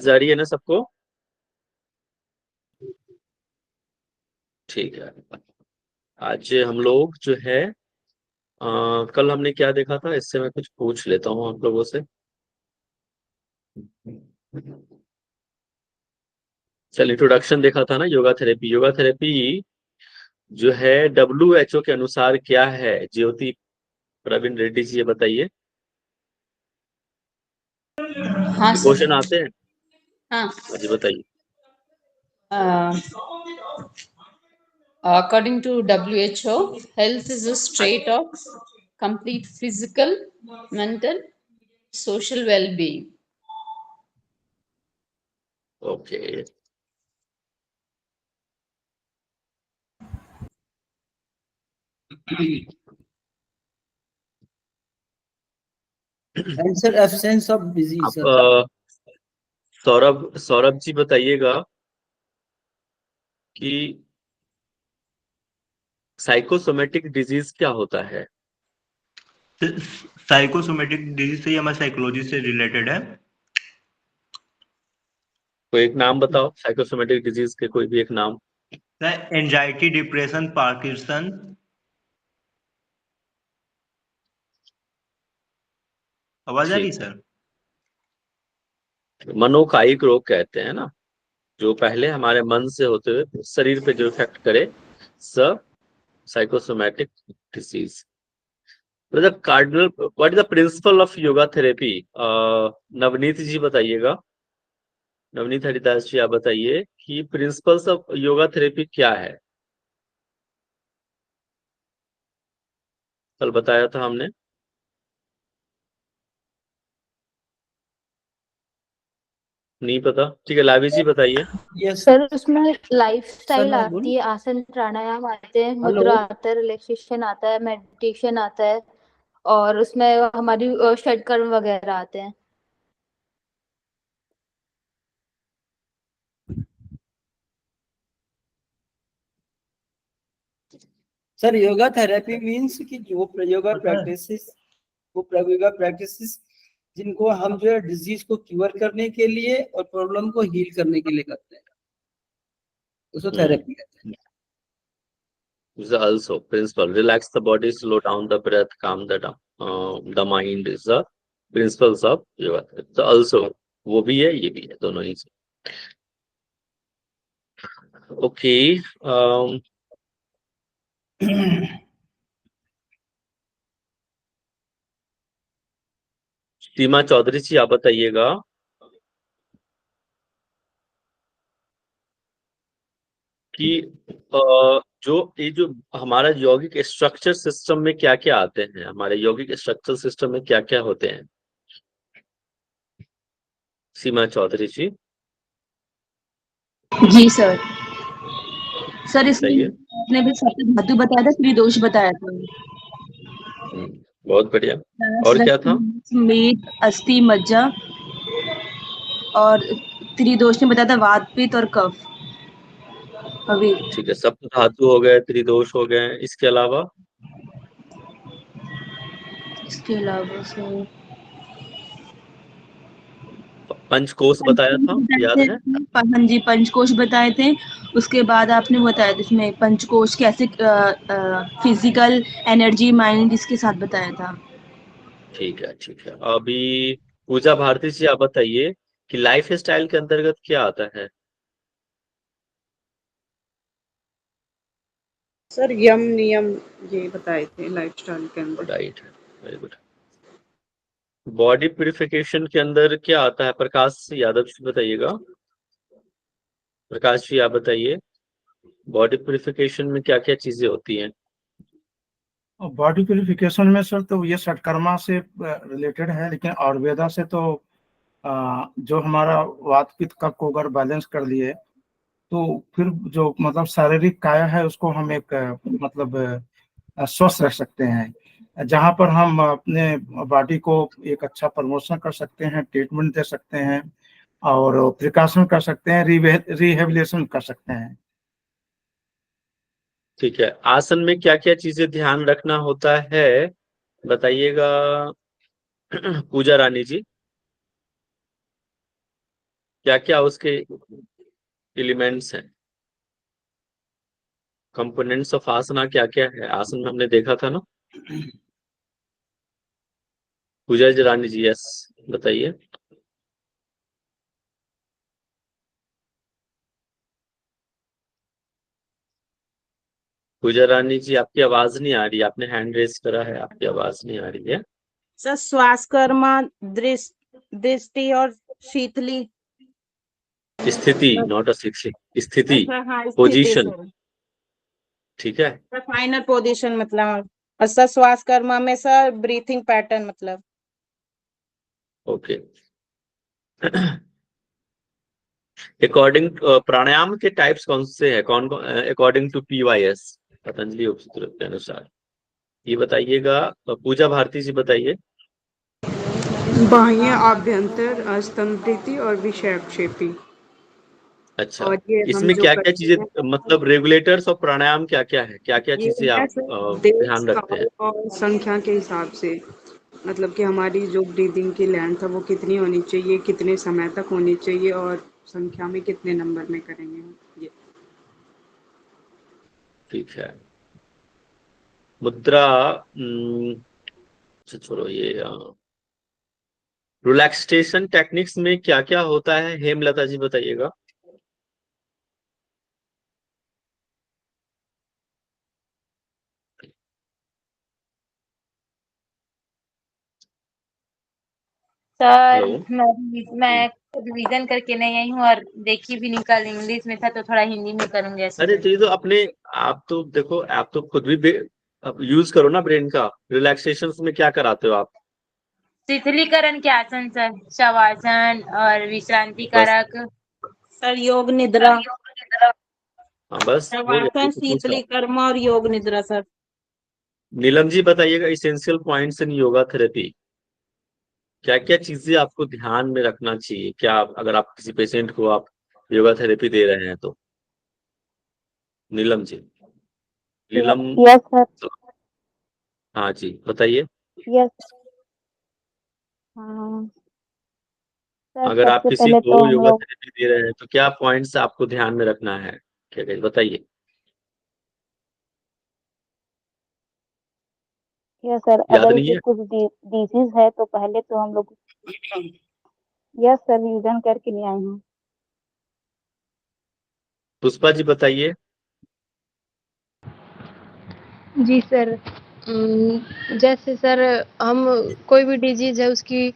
जा रही है ना सबको? ठीक है। आज हम लोग जो है कल हमने क्या देखा था, इससे मैं कुछ पूछ लेता हूँ आप लोगों से। चल, इंट्रोडक्शन देखा था ना योगा थेरेपी। योगा थेरेपी जो है WHO के अनुसार क्या है? ज्योति प्रवीण रेड्डी जी, ये बताइए। हाँ ये सर। क्वेश्चन आते हैं? हाँ। हाँ जी, बताइए। According to WHO, health is a state of complete physical, mental, social well-being. Okay. Answer absence of disease. आप सौरभ सौरभ जी बताइएगा कि साइकोसोमेटिक डिजीज क्या होता है? साइकोसोमेटिक डिजीज से ही हमारे साइकोलॉजी से रिलेटेड है। कोई एक नाम बताओ साइकोसोमेटिक डिजीज के, कोई भी एक नाम। Anxiety, depression, Parkinson. आवाज आ रही ठीक। सर? मनोकायिक रोग कहते हैं ना, जो पहले हमारे मन से होते हुए शरीर पे जो इफेक्ट करे, सब साइकोसोमेटिक डिसीज। मतलब cardinal, what is the principle of yoga therapy? Navneet ji बताइएगा। नवनीत हरिदास जी, आप बताइए कि प्रिंसिपल्स ऑफ योगा थेरेपी क्या है? कल बताया था हमने। नहीं पता? ठीक है, लावी जी बताइए। Yes. सर उसमें लाइफस्टाइल सर, मैं आती बोलूं? है, आसन प्राणायाम आते हैं, हेलो। मुद्रा आता है, रिलैक्सेशन आता है, मेडिटेशन आता है, और उसमें हमारी षटकर्म वगैरह आते हैं। सर, योगा थेरेपी मीन्स कि जो योगा प्रैक्टिसेस, वो योगा प्रैक्टिसेस जिनको हम जो है डिजीज को क्योर करने के लिए और प्रॉब्लम को हील करने के लिए करते हैं, उसको थेरेपी कहते हैं। Is also principle. Relax the body, slow down the breath, calm the mind is the principles of yoga. So also वो भी है, ये भी है, दोनों ही से। ओके। सीमा चौधरी जी, आप बताइएगा कि जो हमारा यौगिक स्ट्रक्चर सिस्टम में क्या क्या आते हैं, हमारे यौगिक स्ट्रक्चर सिस्टम में क्या क्या होते हैं? सीमा चौधरी जी जी सर। सर इसमें बताइए। आपने भी सप्त धातु बताया था, त्रिदोष बताया था। बहुत बढ़िया। रस, और क्या रक्त, था? मेद, अस्थि, मज्जा, और त्रिदोष ने बताया था वात, पित्त और कफ। अभी ठीक है, सप्त धातु हो गए, त्रिदोष हो गए, इसके अलावा इसके अलावा सर पंचकोश बताया था, याद है? हाँ जी, पंचकोश बताए थे। उसके बाद आपने बताया था इसमें पंचकोश कैसे फिजिकल एनर्जी माइंड इसके साथ बताया था। ठीक है, ठीक है। अभी पूजा भारती जी, आप बताइए कि लाइफ स्टाइल के अंतर्गत क्या आता है? सर यम नियम ये बताए थे लाइफस्टाइल के अंदर। राइट है, वेरी गुड। बॉडी प्यूरिफिकेशन के अंदर क्या आता है? प्रकाश यादव जी बताइएगा। प्रकाश जी, आप बताइए बॉडी प्यूरिफिकेशन में क्या क्या चीजें होती हैं? बॉडी प्यूरिफिकेशन में सर तो ये षटकर्मा से रिलेटेड है, लेकिन आयुर्वेदा से तो जो हमारा वात पित्त कफ को अगर बैलेंस कर लिए तो फिर जो मतलब शारीरिक काया है उसको हम एक मतलब स्वस्थ रख सकते हैं, जहाँ पर हम अपने बॉडी को एक अच्छा प्रमोशन कर सकते हैं, ट्रीटमेंट दे सकते हैं और प्रिकॉशन कर सकते हैं, रिहेबिलिटेशन कर सकते हैं। ठीक है, आसन में क्या क्या चीजें ध्यान रखना होता है, बताइएगा। पूजा रानी जी। क्या क्या उसके एलिमेंट्स हैं, कंपोनेंट्स ऑफ आसना क्या क्या है? आसन में हमने देखा था ना। पूजा जी रानी जी, यस बताइए। पूजा रानी जी, आपकी आवाज नहीं आ रही, आपने हैंड रेस करा है, आपकी आवाज नहीं आ रही है। सर श्वास कर्मा, दृष्टि और शीतली। स्थिति, नॉट अ शिक्षित, स्थिति, अच्छा हाँ, स्थिति पोजीशन, सर। ठीक है। फाइनल पोजीशन मतलब। और सर श्वास कर्मा में सर ब्रीथिंग पैटर्न मतलब। ओके। अकॉर्डिंग प्राणायाम के टाइप्स कौन से हैं, कौन कौन अकॉर्डिंग टू PYS, पतंजलि योग सूत्र के अनुसार, ये बताइएगा। पूजा भारती जी बताइए। बाह्य, आभ्यंतर, स्तंभिति और विक्षेपी। अच्छा, और ये हम इसमें जो क्या क्या करते चीजें, हैं मतलब रेगुलेटर्स और प्राणायाम क्या क्या है, क्या क्या ये चीजें है आप सर देश ध्यान रखते काल हैं? और संख्या के हिसाब से। मतलब कि हमारी जो ब्रीदिंग की लेंथ है वो कितनी होनी चाहिए, कितने समय तक होनी चाहिए और संख्या में कितने नंबर में करेंगे हम ये। ठीक है। मुद्रा, अच्छा छोड़ो ये। रिलैक्सेशन टेक्निक्स में क्या क्या होता है, हेमलता जी बताइएगा। Sir hello. मैं रिवीजन करके नहीं आई हूँ और देखी भी नहीं, कल इंग्लिश में था तो थोड़ा हिंदी में करूंगी ऐसे अरे तो। तो ये तो अपने, आप तो देखो, आप तो खुद भी अब यूज करो ना ब्रेन का। रिलैक्सेशन में क्या कराते हो आप? शिथिलीकरण के आसन सर, शवासन और विश्रांति बस। कारक। सर योग निद्रा, हाँ बस हो गया, ये शवासन, तो पूछा। शीतली कर्म और योग निद्रा सर। नीलम जी बताइएगा, essential points in yoga therapy, क्या क्या चीजें आपको ध्यान में रखना चाहिए, क्या अगर आप किसी पेशेंट को आप योगा थेरेपी दे रहे हैं तो? नीलम जी, नीलम। Yes sir. हाँ जी बताइए। यस। हाँ सर, अगर आप सबसे किसी पहले तो को हम योगा लोग, थेरेपी दे रहे हैं तो क्या पॉइंट्स आपको ध्यान में रखना है, क्या क्या बताइए। यस सर, याद अगर नहीं इसे है? कुछ डिजीज है तो पहले तो हम लोग, यस सर, रिवीजन करके नहीं आई हूँ। पुष्पा जी बताइए। जी सर। जैसे सर हम कोई भी डिजीज़ है उसकी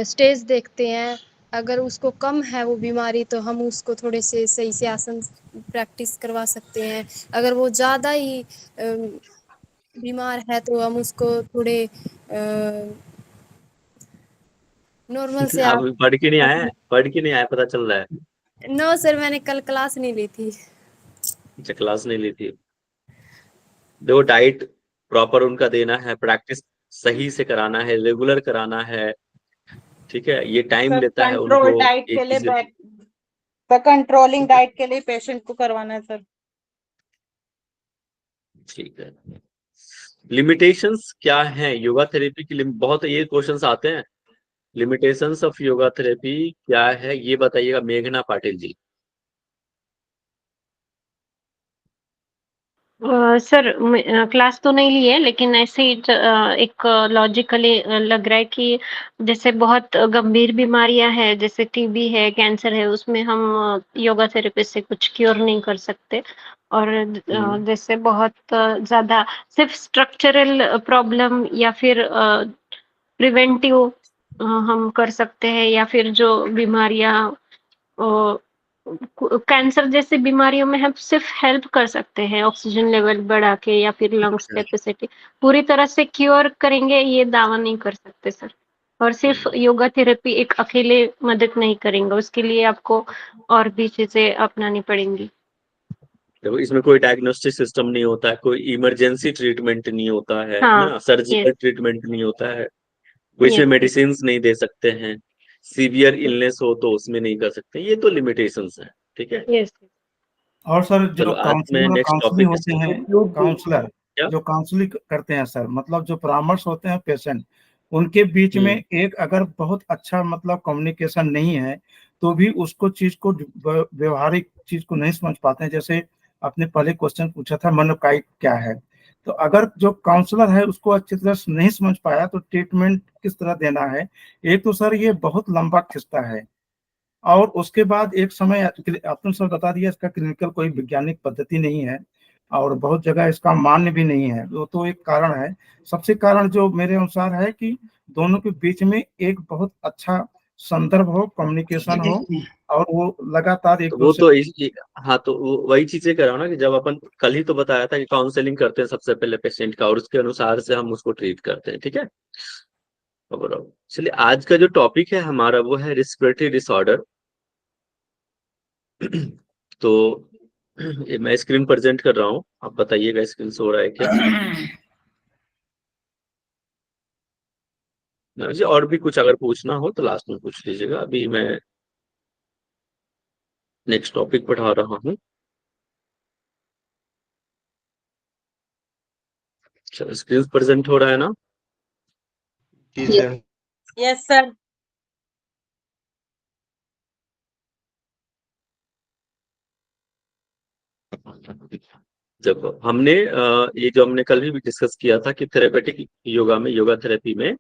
स्टेज देखते हैं। अगर उसको कम है वो बीमारी तो हम उसको थोड़े से सही से आसन प्रैक्टिस करवा सकते हैं। अगर वो ज़्यादा ही बीमार है तो हम उसको थोड़े नॉर्मल से आप पढ़ के नहीं आए, पढ़ के नहीं आए, पता चल रहा है। नो सर, मैंने कल क्लास नहीं ली थी। अच्छा, क्लास नहीं ली थी। देखो, डाइट प्रॉपर उनका देना है, प्रैक्टिस सही से कराना है, रेगुलर कराना है, ठीक है। ये टाइम सर लेता है कंट्रोल उनको डाइट एक के लिए चीज। सर कंट्रोलिंग डाइट के लिए पेशेंट को करवाना है सर। ठीक है। लिमिटेशंस क्या है योगा थेरेपी की? बहुत ये क्वेश्चंस आते हैं। लिमिटेशंस ऑफ योगा थेरेपी क्या है, ये बताइएगा मेघना पाटिल जी। सर क्लास तो नहीं ली है, लेकिन ऐसे ही एक लॉजिकली लग रहा है कि जैसे बहुत गंभीर बीमारियां हैं, जैसे टीबी है, कैंसर है, उसमें हम योगा थेरेपी से कुछ क्योर नहीं कर सकते। और जैसे बहुत ज्यादा सिर्फ स्ट्रक्चरल प्रॉब्लम या फिर प्रिवेंटिव हम कर सकते हैं, या फिर जो बीमारियां कैंसर जैसी बीमारियों में हम सिर्फ हेल्प कर सकते हैं, ऑक्सीजन लेवल बढ़ा के या फिर लंग्स कैपेसिटी। पूरी तरह से क्योर करेंगे ये दावा नहीं कर सकते सर। और सिर्फ योगा थेरेपी एक अकेले मदद नहीं करेंगे, उसके लिए आपको और भी चीजें अपनानी पड़ेंगी। देखो, इसमें कोई डायग्नोस्टिक सिस्टम नहीं होता है, कोई इमरजेंसी ट्रीटमेंट नहीं होता है हाँ। ना, सर्जिकल यस। ट्रीटमेंट नहीं होता है, कोई इसमें यस। मेडिसिन नहीं दे सकते हैं, सीवियर इलनेस हो तो उसमें नहीं कर सकते, ये तो लिमिटेशंस है, ठीक है। यस। और सर जो चलो आज मैं नेक्स्ट काउंसलिंग टॉपिक होते हैं, क्या? काउंसलर जो काउंसलिंग करते हैं सर, मतलब जो परामर्श होते हैं पेशेंट, उनके बीच में एक अगर बहुत अच्छा मतलब कम्युनिकेशन नहीं है तो भी उसको चीज को व्यवहारिक चीज को नहीं समझ पाते हैं। जैसे आपने पहले क्वेश्चन पूछा था मनोकाई क्या है, तो अगर जो काउंसलर है उसको अच्छी तरह से नहीं समझ पाया तो ट्रीटमेंट किस तरह देना है, एक तो सर ये बहुत लंबा खिस्सा है। और उसके बाद एक समय आपने सर बता दिया इसका क्लिनिकल कोई वैज्ञानिक पद्धति नहीं है और बहुत जगह इसका मान्य भी नहीं है, वो तो एक कारण है। सबसे कारण जो मेरे अनुसार है कि दोनों के बीच में एक बहुत अच्छा संदर्भ हो, कम्युनिकेशन हो और वो लगातार एक तो वो तो दूसरे। हाँ, तो वही चीजें कर रहा हूँ ना कि जब अपन कल ही तो बताया था कि काउंसलिंग करते हैं सबसे पहले पेशेंट का और उसके अनुसार से हम उसको ट्रीट करते हैं। ठीक है, चलिए आज का जो टॉपिक है हमारा वो है रिस्पिरेटरी डिसऑर्डर। तो ये मैं स्क्रीन प्रेजेंट कर रहा हूँ, आप बताइएगा स्क्रीन शो हो रहा है क्या? जी, और भी कुछ अगर पूछना हो तो लास्ट में पूछ लीजिएगा, अभी मैं नेक्स्ट टॉपिक पढ़ा रहा हूँ। चलो स्क्रीन प्रेजेंट हो रहा है ना? जी सर। Yes sir. देखो हमने ये जो हमने कल भी डिस्कस किया था कि थेरेपेटिक योगा में, योगा थेरेपी में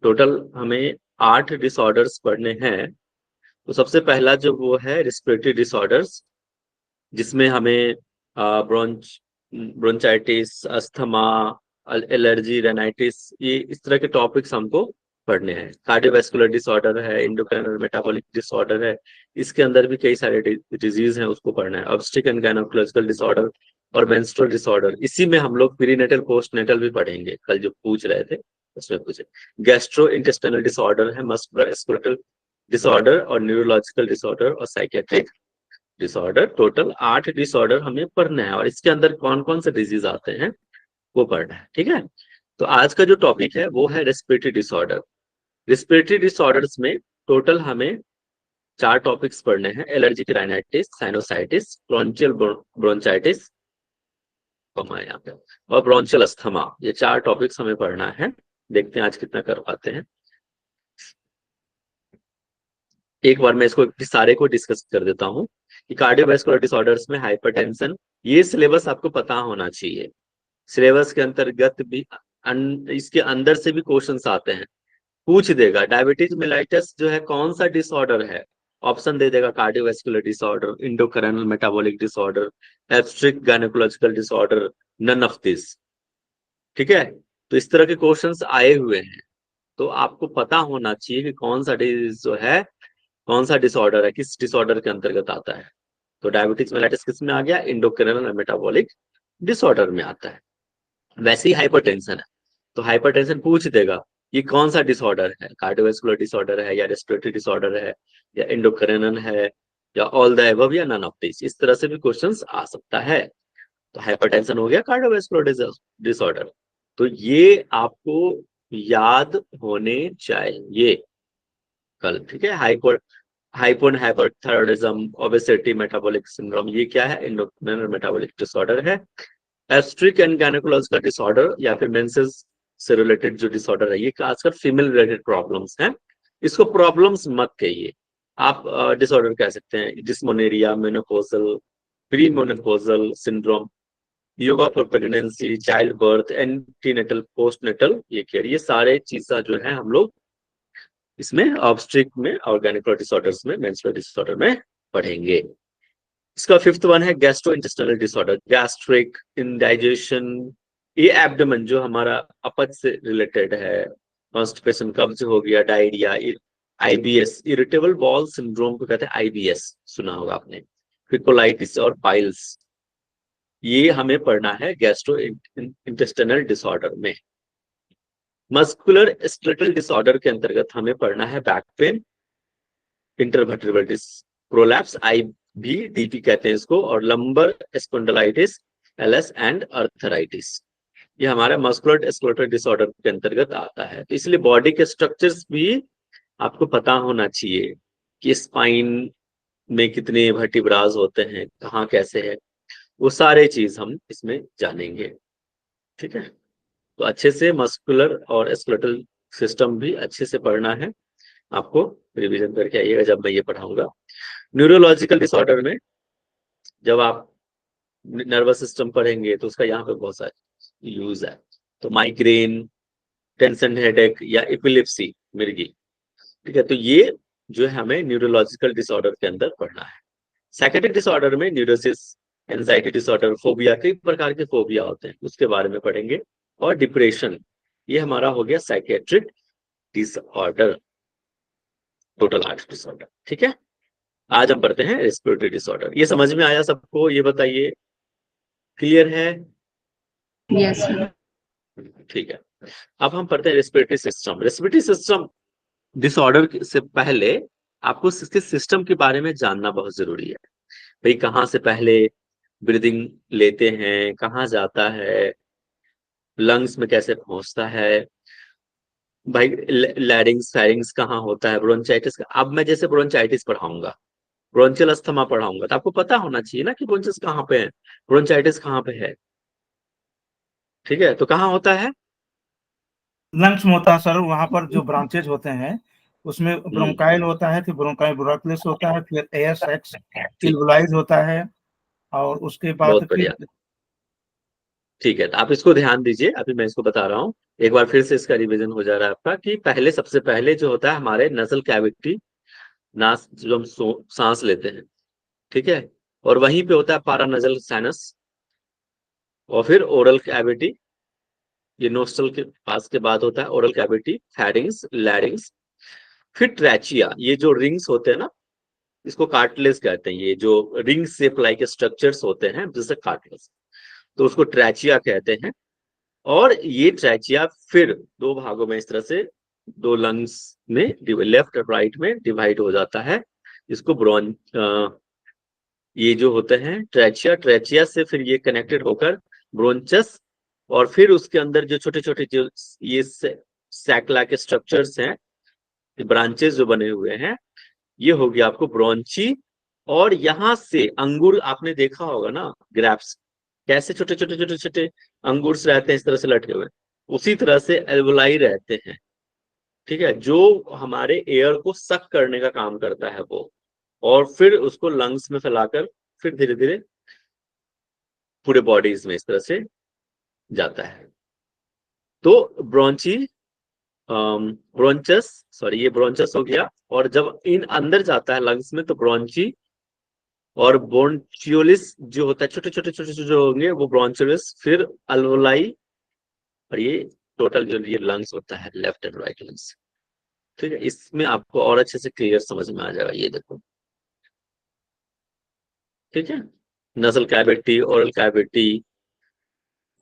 टोटल हमें 8 डिसऑर्डर्स पढ़ने हैं। तो सबसे पहला जो वो है रिस्पिरेटरी डिसऑर्डर्स, जिसमें हमें ब्रोंचाइटिस, अस्थमा, एलर्जी, रेनाइटिस, ये इस तरह के टॉपिक्स हमको पढ़ने हैं। कार्डियोवैस्कुलर डिसऑर्डर है, एंडोक्राइनल मेटाबॉलिक डिसऑर्डर है, इसके अंदर भी कई सारे डिजीज हैं, उसको पढ़ना है। ऑब्स्ट्रिक एंड गायनेकोलॉजिकल डिसऑर्डर और मेंस्ट्रुअल डिसऑर्डर, इसी में हम लोग प्रीनेटल पोस्टनेटल भी पढ़ेंगे, कल जो पूछ रहे थे उसमें पूछे। गैस्ट्रो इंटेस्टाइनल डिसऑर्डर है, मस्कुलर डिसऑर्डर और न्यूरोलॉजिकल डिसऑर्डर और साइकेट्रिक डिसऑर्डर। टोटल 8 डिसऑर्डर हमें पढ़ना है और इसके अंदर कौन कौन से डिजीज आते हैं वो पढ़ना है। ठीक है, तो आज का जो टॉपिक है वो है रेस्पिरेटरी डिसऑर्डर। रेस्पिरेटरी डिसऑर्डर्स में टोटल हमें 4 टॉपिक्स पढ़ने हैं। एलर्जिक राइनाइटिस, साइनोसाइटिस, ब्रोंचियल ब्रोंचाइटिस यहाँ पे और ब्रोंचियल अस्थमा, ये 4 टॉपिक्स हमें पढ़ना है। देखते हैं आज कितना कर पाते हैं। एक बार मैं इसको सारे को डिस्कस कर देता हूँ कि कार्डियोवैस्कुलर डिसऑर्डर्स में हाइपरटेंशन, ये सिलेबस आपको पता होना चाहिए। सिलेबस के अंतर्गत भी इसके अंदर से भी क्वेश्चंस आते हैं, पूछ देगा डायबिटीज मेलाइटस जो है कौन सा डिसऑर्डर है, ऑप्शन दे देगा cardiovascular disorder, endocrinal metabolic disorder, obstetric gynaecological disorder, none of this. ठीक है, तो इस तरह के क्वेश्चंस आए हुए हैं, तो आपको पता होना चाहिए कि कौन सा डिजीज जो है, कौन सा डिसऑर्डर है, किस डिसऑर्डर के अंतर्गत आता है। तो डायबिटीज मेलाइटिस किस में आ गया? एंडोक्राइनल मेटाबॉलिक डिसऑर्डर में आता है। वैसे ही हाइपरटेंशन है, तो हाइपरटेंशन पूछ देगा ये कौन सा डिसऑर्डर है, कार्डियोवैस्कुलर डिसऑर्डर है या रेस्पिरेटरी डिसऑर्डर है या एंडोक्राइनल है या ऑल द अबव या नन ऑफ दिस, इस तरह से भी क्वेश्चंस आ सकता है। तो हाइपरटेंशन हो गया, कार्डियोवैस्कुलर डिसऑर्डर, तो ये आपको याद होने चाहिए कल। ठीक है, हाइपोथायरायडिज्म, ओबेसिटी, मेटाबॉलिक सिंड्रोम, ये क्या है? एंडोक्राइनल मेटाबॉलिक डिसऑर्डर है। एब्स्ट्रिक एंड गायनेकोलॉजिकल डिसऑर्डर या फिर मेंसेस से रिलेटेड जो डिसऑर्डर है, ये खासकर फीमेल रिलेटेड प्रॉब्लम्स हैं। इसको प्रॉब्लम्स मत कहिए, आप डिसऑर्डर कह सकते हैं। Dysmenorrhoea, menopausal, pre menopausal syndrome, yoga for pregnancy, child birth, antenatal, postnatal, ये सारे चीजें जो है हम लोग इसमें ऑब्स्ट्रिक में और गायनेकोलॉजिकल डिसऑर्डर्स में, मेंस्ट्रुअल डिसऑर्डर में पढ़ेंगे। इसका 5th वन है gastro intestinal disorder, gastric indigestion, ये एब्डोमेन जो हमारा अपच से रिलेटेड है, कॉन्स्टिपेशन, कब्ज हो गया, diarrhoea, IBS, irritable ball syndrome को कहते हैं आईबीएस, सुना होगा आपने, फिर कोलाइटिस और पाइल्स, ये हमें पढ़ना है गैस्ट्रो इंटेस्टाइनल डिसऑर्डर में। मस्कुलर स्केलेटल डिसऑर्डर के अंतर्गत हमें पढ़ना है back pain, intervertebral disc prolapse, IBDP कहते हैं इसको, और lumbar spondylitis, LS and arthritis, ये हमारा मस्कुलर स्केलेटल डिसऑर्डर के अंतर्गत आता है। तो इसलिए बॉडी के स्ट्रक्चर्स भी आपको पता होना चाहिए कि स्पाइन में कितने वर्टिब्रास होते हैं, कहाँ कैसे है, वो सारे चीज हम इसमें जानेंगे। ठीक है, तो अच्छे से मस्कुलर और स्केलेटल सिस्टम भी अच्छे से पढ़ना है आपको, रिवीजन करके आइएगा जब मैं ये पढ़ाऊंगा। न्यूरोलॉजिकल डिसऑर्डर में जब आप नर्वस सिस्टम पढ़ेंगे तो उसका यहाँ पे बहुत सारे यूज है। तो माइग्रेन, टेंशन हेडेक या एपिलेप्सी, मिर्गी, ठीक है, तो ये जो है हमें न्यूरोलॉजिकल डिसऑर्डर के अंदर पढ़ना है। साइकेट्रिक डिसऑर्डर में न्यूरोसिस, एंजाइटी डिसऑर्डर, फोबिया, कई प्रकार के फोबिया होते हैं, उसके बारे में पढ़ेंगे। और डिप्रेशन, ये हमारा हो गया साइकेट्रिक डिसऑर्डर, टोटल 8 डिसऑर्डर, ठीक है। आज हम पढ़ते हैं रेस्पिरेटरी डिसऑर्डर। ये समझ में आया सबको? ये बताइए, क्लियर है? यस। ठीक है। अब हम पढ़ते हैं respiratory system. Respiratory system disorder से पहले आपको इसके सिस्टम के बारे में जानना बहुत जरूरी है। भाई कहाँ से पहले ब्रीदिंग लेते हैं, कहाँ जाता है, लंग्स में कैसे पहुंचता है, भाई लैरिंग्स फैरिंग्स कहाँ होता है, ब्रोंचाइटिस का। अब मैं जैसे ब्रोंचाइटिस पढ़ाऊंगा, ब्रोंचियल अस्थमा पढ़ाऊंगा, तो आपको पता होना चाहिए ना कि ब्रोंचिस कहाँ पे है, ब्रोंचाइटिस कहाँ पे है, ठीक है। तो कहाँ होता है? लंग्स में होता है सर, वहां पर जो ब्रांचेज होते हैं उसमें ब्रोंकाइल होता है, फिर ब्रोंकाइल ब्रोंकलिस होता है, फिर एयर सैक्स एल्वोलाइज होता है, और उसके बाद बहुत फिर बढ़िया, ठीक है। तो आप इसको ध्यान दीजिए, अभी मैं इसको बता रहा हूँ, एक बार फिर से इसका रिवीजन हो जा रहा है आपका, कि पहले सबसे पहले जो होता है हमारे नसल कैविटी, नास जो हम सांस लेते हैं, ठीक है, और वहीं पे होता है पारानजल साइनस, और फिर ओरल कैविटी, ये नोस्ट्रल के पास के बाद होता है ओरल कैविटी, फैरिंग्स, लैरिंग्स, फिर ट्रैचिया, ये जो रिंग्स होते हैं ना, इसको कार्टिलेज कहते हैं, ये जो रिंग शेप लाइक स्ट्रक्चर्स होते हैं जैसे कार्टिलेज, तो उसको ट्रैचिया कहते हैं। और ये ट्रैचिया फिर दो भागों में इस तरह से, दो लंग्स में लेफ्ट और राइट में डिवाइड हो जाता है। इसको ये जो होते हैं ट्रैचिया, ट्रैचिया से फिर ये कनेक्टेड होकर ब्रोंचस, और फिर उसके अंदर जो छोटे छोटे जो ये सैकला के स्ट्रक्चर्स हैं, ब्रांचेस जो बने हुए हैं, ये हो गया आपको ब्रोंची। और यहाँ से अंगूर आपने देखा होगा ना, ग्रैप्स, कैसे छोटे छोटे छोटे छोटे अंगूर रहते हैं इस तरह से लटके हुए, उसी तरह से एल्वोलाई रहते हैं, ठीक है, जो हमारे एयर को सक करने का काम करता है वो, और फिर उसको लंग्स में फैलाकर फिर धीरे धीरे पूरे बॉडीज में इस तरह से जाता है। तो ब्रोंची, ब्रोंचस, सॉरी ये ब्रोंचस हो गया, और जब इन अंदर जाता है लंग्स में तो ब्रोंची, और ब्रोंचियोलिस जो होता है छोटे छोटे छोटे जो होंगे वो ब्रोंचियोलिस, फिर अल्वोलाई, और ये टोटल जो ये लंग्स होता है लेफ्ट एंड राइट लंग्स, ठीक है। इसमें आपको और अच्छे से क्लियर समझ में आ जाएगा, ये देखो, ठीक है। नसल कैविटी, ओरल कैविटी,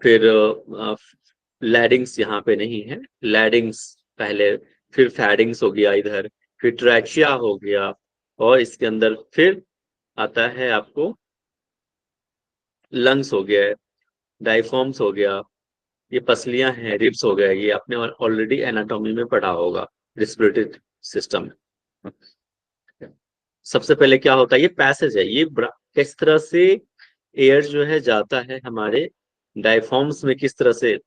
फिर लैरिंग्स यहाँ पे नहीं है, लैरिंग्स पहले, फिर फैरिंग्स हो गया इधर, फिर ट्रैचिया हो गया, और इसके अंदर फिर आता है आपको लंग्स हो गया, डायफॉर्म्स हो गया, ये पसलियां हैं, रिब्स हो गया, ये आपने ऑलरेडी एनाटॉमी में पढ़ा होगा रेस्पिरेटरी सिस्टम। सबसे पहले क्या होता है, ये पैसेज है, ये किस तरह से एयर जो है जाता है हमारे डायफॉर्म्स में, किस तरह से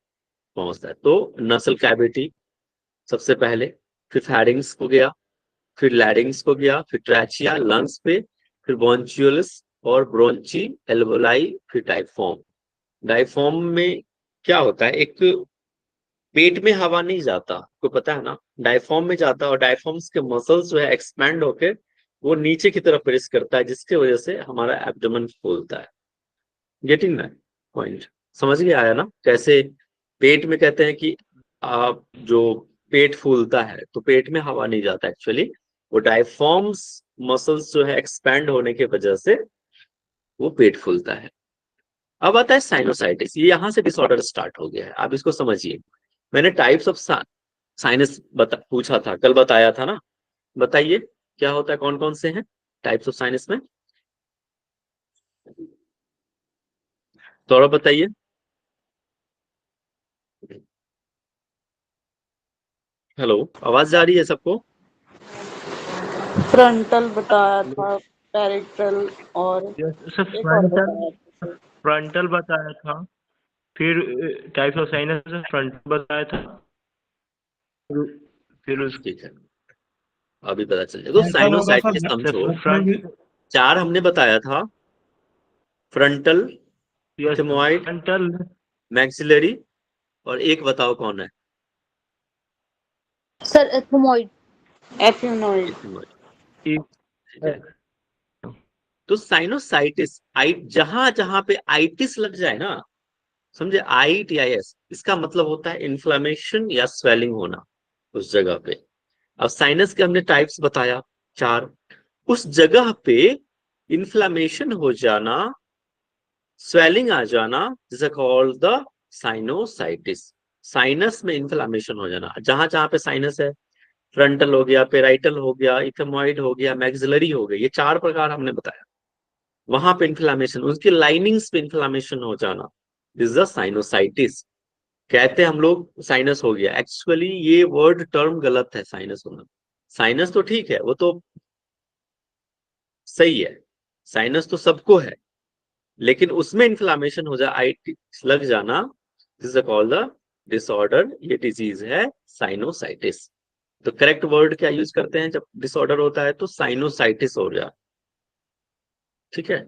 पहुंचता है। तो नसल कैविटी सबसे पहले, फिर फैरिंग्स को गया, फिर लैरिंग्स को गया, फिर ट्रैचिया लंग्स पे, फिर ब्रोंचियोलिस और ब्रोंची, एल्वोलाई, फिर डायफॉर्म। डायफॉर्म में क्या होता है, एक पेट में हवा नहीं जाता, आपको पता है ना, डायफॉर्म में जाता है, और डायफॉर्म्स के मसल्स जो है एक्सपैंड होकर वो नीचे की तरफ प्रेस करता है, जिसकी वजह से हमारा एब्डोमेन फूलता है। Getting that point? समझ गया आया ना, कैसे पेट में कहते हैं कि आप जो पेट फूलता है, तो पेट में हवा नहीं जाता एक्चुअली, वो डायफॉर्म्स मसल्स जो है एक्सपैंड होने की वजह से वो पेट फूलता है। अब आता है साइनोसाइटिस, ये यहाँ से डिसऑर्डर स्टार्ट हो गया है, आप इसको समझिए। मैंने टाइप्स ऑफ साइनस पूछा था कल, बताया था ना, बताइए क्या होता है, कौन कौन से हैं टाइप्स ऑफ साइनस में, थोड़ा बताइए। हेलो, आवाज जा रही है सबको? फ्रंटल बताया था, पैरेटल, और सर एक और बताया था। फ्रंटल बताया था, फिर टाइप्स ऑफ साइनस फ्रंटल बताया था, फिर उस ठीक है, अभी पता चल जाएगा। तो फ्रंटल होगा साइनोसाइटिस सर, समझो, उसमें भी चार हमने बताया था, फ्रंटल, इथेमॉइड, फ्रंटल मैक्सिलरी, और एक बताओ कौन है? Sir ethmoid. एफिनोइड। इथेमॉइड। ठीक है। तो साइनोसाइटिस, जहां जहां पे आइटिस लग जाए ना, समझे, ITIS, इसका मतलब होता है इन्फ्लामेशन या स्वेलिंग होना उस जगह पे। अब साइनस के हमने टाइप्स बताया चार, उस जगह पे इन्फ्लामेशन हो जाना, स्वेलिंग आ जाना, जिसे कॉल्ड द साइनोसाइटिस। साइनस में इन्फ्लामेशन हो जाना, जहां जहां पे साइनस है, फ्रंटल हो गया, पेराइटल हो गया, इथेमॉइड हो गया, मैक्सिलरी हो गई, ये चार प्रकार हमने बताया। वहां पे इन्फ्लामेशन, उसकी लाइनिंग्स पे इन्फ्लामेशन हो जाना, दिस द साइनोसाइटिस। कहते हैं हम लोग साइनस हो गया, एक्चुअली ये वर्ड टर्म गलत है, साइनस होना। साइनस तो ठीक है, वो तो सही है, साइनस तो सबको है, लेकिन उसमें इन्फ्लामेशन हो जाए, आइटिस लग जाना, this is called the disorder, ये डिजीज है साइनोसाइटिस। तो करेक्ट वर्ड क्या यूज करते हैं जब डिसऑर्डर होता है? तो साइनोसाइटिस हो गया, ठीक है।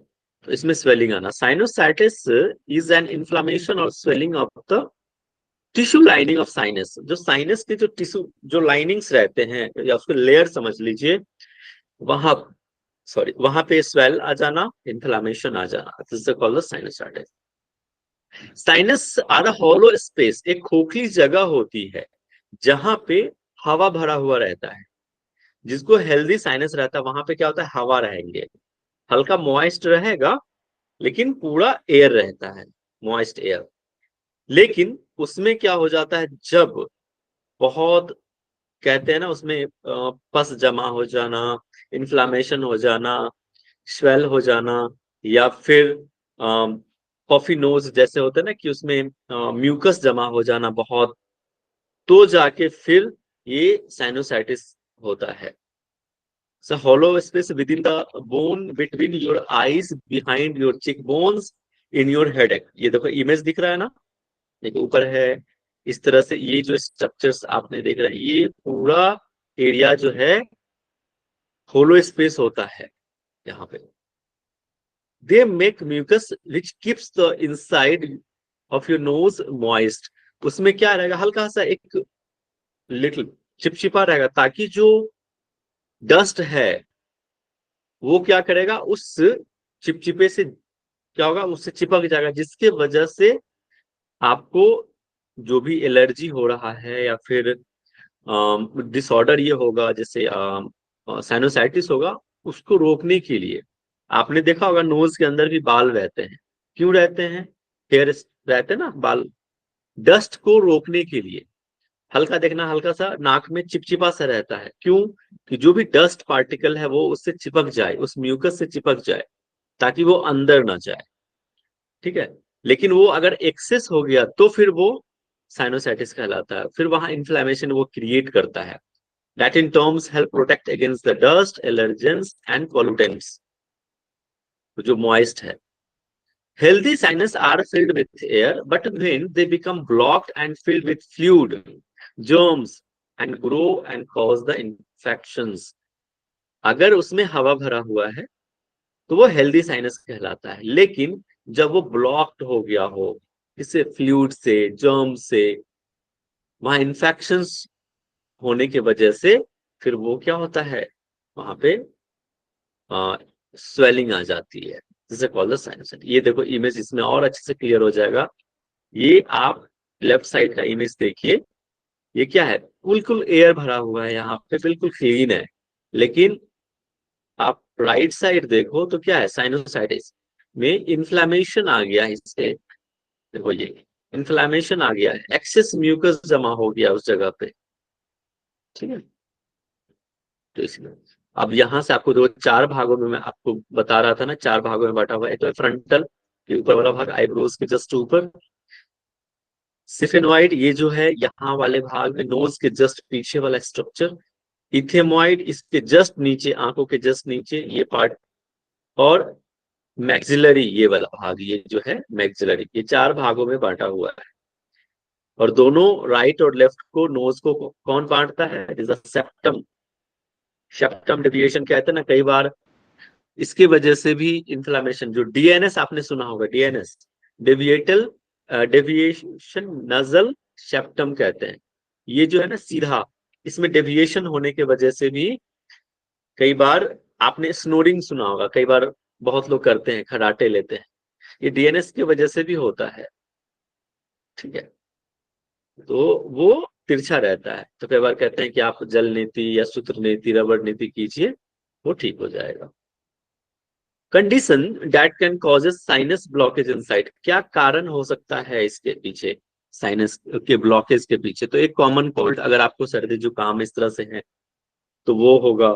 तो इसमें स्वेलिंग आना, साइनोसाइटिस इज एन इन्फ्लामेशन और swelling of the tissue lining of sinus. जो साइनस के जो टिश्यू, जो लाइनिंग्स रहते हैं, या उसको लेयर समझ लीजिए, वहां, सॉरी, वहां पे स्वेल आ जाना, इन्फ्लामेशन आ जाना, this is called the sinusitis. Sinus are a hollow space, एक खोखली जगह होती है जहां पे हवा भरा हुआ रहता है। जिसको हेल्दी साइनस रहता है वहां पे क्या होता है, हवा रहेंगे, हल्का मॉइस्ट रहेगा, लेकिन पूरा एयर रहता है, मॉइस्ट एयर। लेकिन उसमें क्या हो जाता है, जब बहुत, कहते हैं ना, उसमें पस जमा हो जाना, इन्फ्लामेशन हो जाना, स्वेल हो जाना, या फिर कॉफी नोज जैसे होते हैं ना, कि उसमें म्यूकस जमा हो जाना बहुत, तो जाके फिर ये साइनोसाइटिस होता है। So hollow space within the bone between your eyes, behind your cheekbones, in your headache। ये देखो इमेज दिख रहा है ना, एक ऊपर है, इस तरह से ये जो स्ट्रक्चर्स आपने देख रहा है, ये पूरा एरिया जो है होलो स्पेस होता है यहाँ पे। They make mucus which keeps the inside of your nose moist. उसमें क्या रहेगा, हल्का सा एक लिटिल चिपचिपा रहेगा, ताकि जो डस्ट है वो क्या करेगा, उस चिपचिपे से क्या होगा, उससे चिपक जाएगा, जिसके वजह से आपको जो भी एलर्जी हो रहा है, या फिर डिसऑर्डर ये होगा, जैसे साइनोसाइटिस होगा, उसको रोकने के लिए। आपने देखा होगा नोज के अंदर भी बाल रहते हैं, क्यों रहते हैं, हेयर रहते हैं ना बाल, डस्ट को रोकने के लिए। हल्का देखना, हल्का सा नाक में चिपचिपा सा रहता है, क्यों? कि जो भी डस्ट पार्टिकल है वो उससे चिपक जाए, उस म्यूकस से चिपक जाए, ताकि वो अंदर ना जाए, ठीक है। लेकिन वो अगर एक्सेस हो गया तो फिर वो साइनोसाइटिस कहलाता है, फिर वहां इन्फ्लेमेशन वो क्रिएट करता है। That in terms help protect against the dust, allergens and pollutants, जो मॉइस्ट है। Healthy sinus are filled with air, but when they become blocked and filled with fluid, germs, and grow and cause the infections, अगर उसमें हवा भरा हुआ है तो वो हेल्दी साइनस कहलाता है। लेकिन जब वो ब्लॉक्ड हो गया हो, किसी फ्लूइड से, जर्म से, वहां इन्फेक्शंस होने की वजह से, फिर वो क्या होता है, वहां पे स्वेलिंग आ जाती है, जिसे कॉल्ड द साइनसाइटिस। ये देखो इमेज, इसमें और अच्छे से क्लियर हो जाएगा। ये आप लेफ्ट साइड का इमेज देखिए, ये क्या है, बिल्कुल एयर भरा हुआ है, यहाँ पे बिल्कुल क्लीन है। लेकिन आप राइट साइड देखो तो क्या है, साइनोसाइटिस में इन्फ्लेमेशन आ गया है, इससे देखो ये इन्फ्लेमेशन आ गया है, एक्सेस म्यूकस जमा हो गया उस जगह पे, ठीक है। तो इसमें अब यहाँ से आपको दो चार भागों में मैं आपको बता रहा था ना, चार भागों में बांटा हुआ है। एक तो फ्रंटल, ये ऊपर वाला भाग, आईब्रोज के जस्ट ऊपर। सिफेनॉइड, ये जो है यहाँ वाले भाग में, नोज के जस्ट पीछे वाला स्ट्रक्चर। इथेमॉइड, इसके जस्ट नीचे, आंखों के जस्ट नीचे ये पार्ट। और मैक्सिलरी, ये वाला भाग, ये जो है मैक्सिलरी, ये चार भागों में बांटा हुआ है। और दोनों राइट और लेफ्ट को नोज को कौन बांटता है? It is a septum. Septum deviation कहते हैं ना, कई बार इसकी वजह से भी इंफ्लेमेशन, जो डीएनएस आपने सुना होगा, डीएनएस डेविएटल डेविएशन नजल सेप्टम कहते हैं। ये जो है ना सीधा, इसमें डेविएशन होने के वजह से भी कई बार आपने स्नोरिंग सुना होगा, कई बार बहुत लोग करते हैं, खराटे लेते हैं, ये डीएनएस की वजह से भी होता है। ठीक है, तो वो तिरछा रहता है, तो कई बार कहते हैं कि आप जल नीति या सूत्र नीति, रबड़ नीति कीजिए, वो ठीक हो जाएगा। Condition that can causes sinus blockage inside, क्या कारण हो सकता है इसके पीछे, साइनस के ब्लॉकेज के पीछे? तो एक कॉमन कोल्ड, अगर आपको सर्दी जुकाम इस तरह से है तो वो होगा।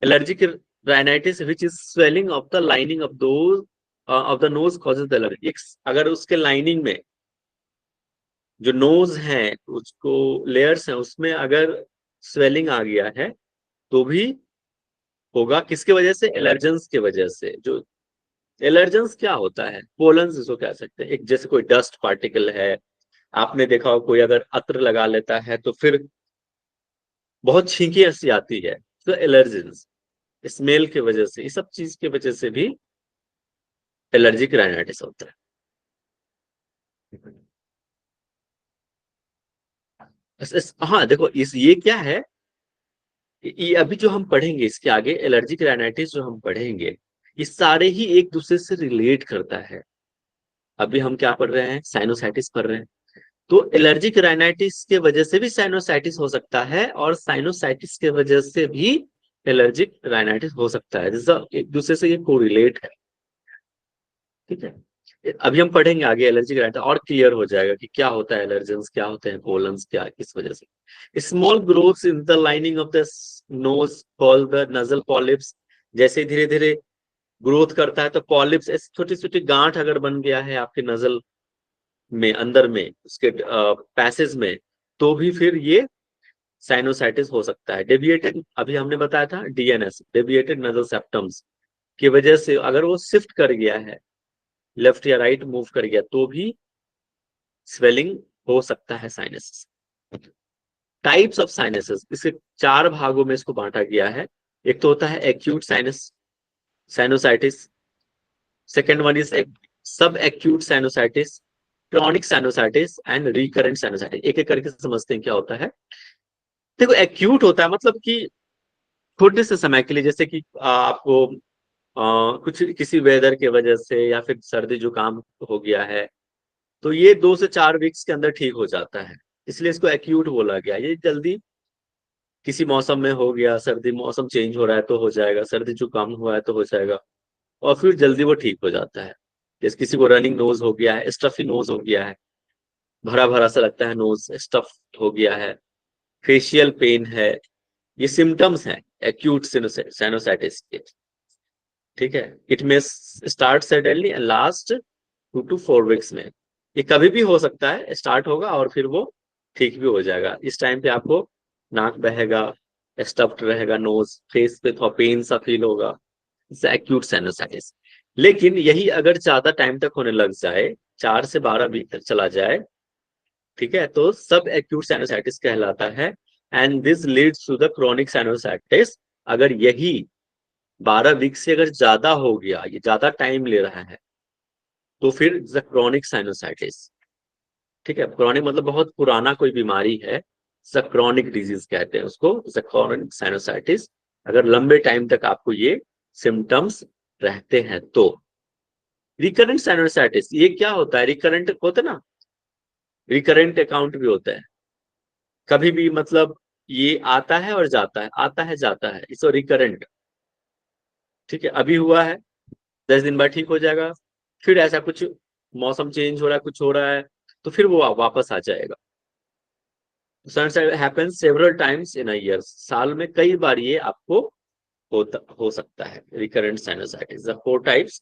Allergic rhinitis which is swelling of the lining of those of the nose causes the allergy, अगर उसके लाइनिंग में जो नोज है, उसको लेयर्स है, उसमें अगर स्वेलिंग आ गया है तो भी होगा। किसके वजह से? एलर्जेंस के वजह से। जो एलर्जेंस क्या होता है? पोलन्स इसको कह सकते हैं। एक जैसे कोई डस्ट पार्टिकल है, आपने देखा हो कोई अगर अत्र लगा लेता है तो फिर बहुत छींकी ऐसी आती है, तो एलर्जेंस, स्मेल की वजह से, इस सब चीज की वजह से भी एलर्जिक राइनाइटिस होता है। हाँ देखो, इस ये क्या है, ये अभी जो हम पढ़ेंगे इसके आगे, एलर्जिक राइनाइटिस जो हम पढ़ेंगे, ये सारे ही एक दूसरे से रिलेट करता है। अभी हम क्या पढ़ रहे हैं? साइनोसाइटिस पढ़ रहे हैं। तो एलर्जिक राइनाइटिस के वजह से भी साइनोसाइटिस हो सकता है, और साइनोसाइटिस के वजह से भी एलर्जिक राइनाइटिस हो सकता है, जैसा एक दूसरे से ये कोरिलेट है। ठीक है, अभी हम पढ़ेंगे आगे एलर्जिक राइनाइटिस, और क्लियर हो जाएगा कि क्या होता है एलर्जेंस, क्या होते हैं पोलन्स, क्या किस वजह से। Small growths in the lining of the nose called the nasal polyps, जैसे धीरे धीरे ग्रोथ करता है तो पॉलिप्स, छोटी छोटी गांठ अगर बन गया है आपके नजल में, अंदर में उसके पैसेज में, तो भी फिर ये साइनोसाइटिस हो सकता है। डेविएटेड, अभी हमने बताया था डीएनएस, डेविएटेड नजल सेप्टम्स की वजह से अगर वो शिफ्ट कर गया है, लेफ्ट या राइट मूव कर गया, तो भी स्वेलिंग हो सकता है साइनस। टाइप्स ऑफ साइनसेस, इसे 4 भागों में इसको बांटा गया है। एक तो होता है acute sinusitis, second one is subacute sinusitis, chronic sinusitis and recurrent sinusitis. एक एक करके समझते हैं क्या होता है। देखो, एक्यूट होता है मतलब कि थोड़े से समय के लिए, जैसे कि आपको कुछ किसी वेदर के वजह से या फिर सर्दी जुकाम हो गया है, तो ये 2 से 4 वीक्स के अंदर ठीक हो जाता है, इसलिए इसको एक्यूट बोला गया। ये जल्दी किसी मौसम में हो गया, सर्दी मौसम चेंज हो रहा है तो हो जाएगा, सर्दी जुकाम हुआ है तो हो जाएगा, और फिर जल्दी वो ठीक हो जाता है। जैसे किसी को रनिंग नोज हो गया है, स्टफी नोज हो गया है, भरा भरा सा लगता है नोज, स्टफ हो गया है, फेशियल पेन है, ये सिम्टम्स हैं एक्यूट साइनोसाइटिस के। ठीक है, इट में start suddenly and last 2 to 4 weeks में। ये कभी भी हो सकता है, स्टार्ट होगा और फिर वो ठीक भी हो जाएगा। इस टाइम पे आपको नाक बहेगा, स्टफ्ड रहेगा नोज, फेस पे थोड़ा पेन सा फील होगा, एक्यूट साइनोसाइटिस। लेकिन यही अगर ज्यादा टाइम तक होने लग जाए, 4 से 12 वीक तक चला जाए, ठीक है, तो सब एक्यूट साइनोसाइटिस कहलाता है। And this leads to the chronic sinusitis. अगर यही 12 वीक से अगर ज्यादा हो गया, ये ज्यादा टाइम ले रहा है, तो फिर द क्रॉनिक साइनोसाइटिस। ठीक है, क्रॉनिक मतलब बहुत पुराना कोई बीमारी है, क्रॉनिक डिजीज कहते हैं उसको, क्रॉनिक साइनोसाइटिस। अगर लंबे टाइम तक आपको ये सिम्टम्स रहते हैं तो। रिकरेंट साइनोसाइटिस, ये क्या होता है? रिकरेंट होता है ना, रिकरेंट अकाउंट भी होता है, कभी भी मतलब ये आता है और जाता है, आता है जाता है, इसको रिकरेंट। ठीक है, अभी हुआ है, 10 दिन बाद ठीक हो जाएगा, फिर ऐसा कुछ मौसम चेंज हो रहा है, कुछ हो रहा है, तो फिर वो वापस आ जाएगा। Happens several times in a year, साल में कई बार ये आपको हो सकता है recurrent sinusitis. The 4 types.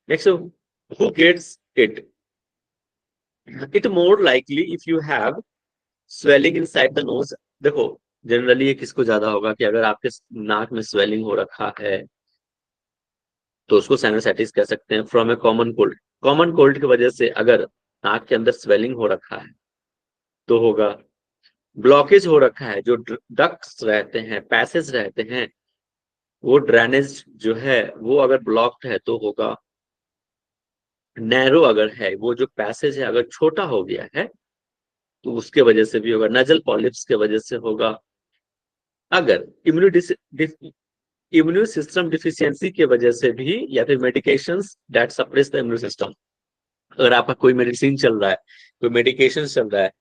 Next, who gets it? It more likely if you have swelling inside the nose. देखो, जनरली ये किसको ज्यादा होगा कि अगर आपके नाक में स्वेलिंग हो रखा है तो उसको साइनोसाइटिस कह सकते हैं। From A common cold, common cold की वजह से अगर नाक के अंदर स्वेलिंग हो रखा है तो होगा। ब्लॉकेज हो रखा है, जो डक्ट्स रहते हैं, पैसेज रहते हैं, वो ड्रेनेज जो है वो अगर ब्लॉक्ड है तो होगा। नैरो अगर है, वो जो पैसेज है अगर छोटा हो गया है तो उसके वजह से भी होगा। नजल पॉलिप्स के वजह से होगा। अगर इम्यून सिस्टम डिफिशियंसी की वजह से भी, या फिर medications that suppress the immune system, अगर आपका कोई मेडिसिन चल रहा है, कोई मेडिकेशन चल रहा है,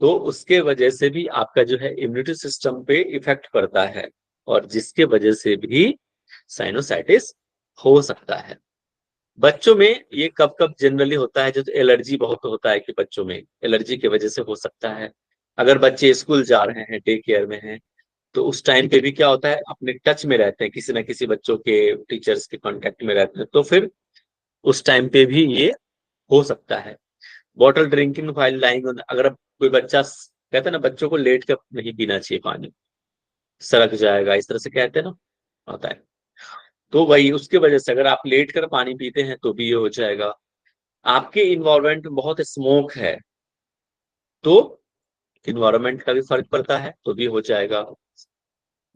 तो उसके वजह से भी आपका जो है इम्यूनिटी सिस्टम पे इफेक्ट पड़ता है, और जिसके वजह से भी साइनोसाइटिस हो सकता है। बच्चों में ये कब कब जनरली होता है, जब एलर्जी बहुत होता है कि बच्चों में एलर्जी की वजह से हो सकता है। अगर बच्चे स्कूल जा रहे हैं, डे केयर में हैं, तो उस टाइम पे भी क्या होता है, अपने टच में रहते हैं, किसी ना किसी बच्चों के टीचर्स के कांटेक्ट में रहते हैं, तो फिर उस टाइम पे भी ये हो सकता है। Bottle drinking while lying on, अगर कोई बच्चा कहते हैं ना, बच्चों को लेट कर नहीं पीना चाहिए पानी, सड़क जाएगा, इस तरह से कहते हैं ना, होता है। तो वही उसके वजह से अगर आप लेट कर पानी पीते हैं तो भी ये हो जाएगा। आपके इन्वायरमेंट में बहुत स्मोक है तो इन्वायरमेंट का भी फर्क पड़ता है, तो भी हो जाएगा।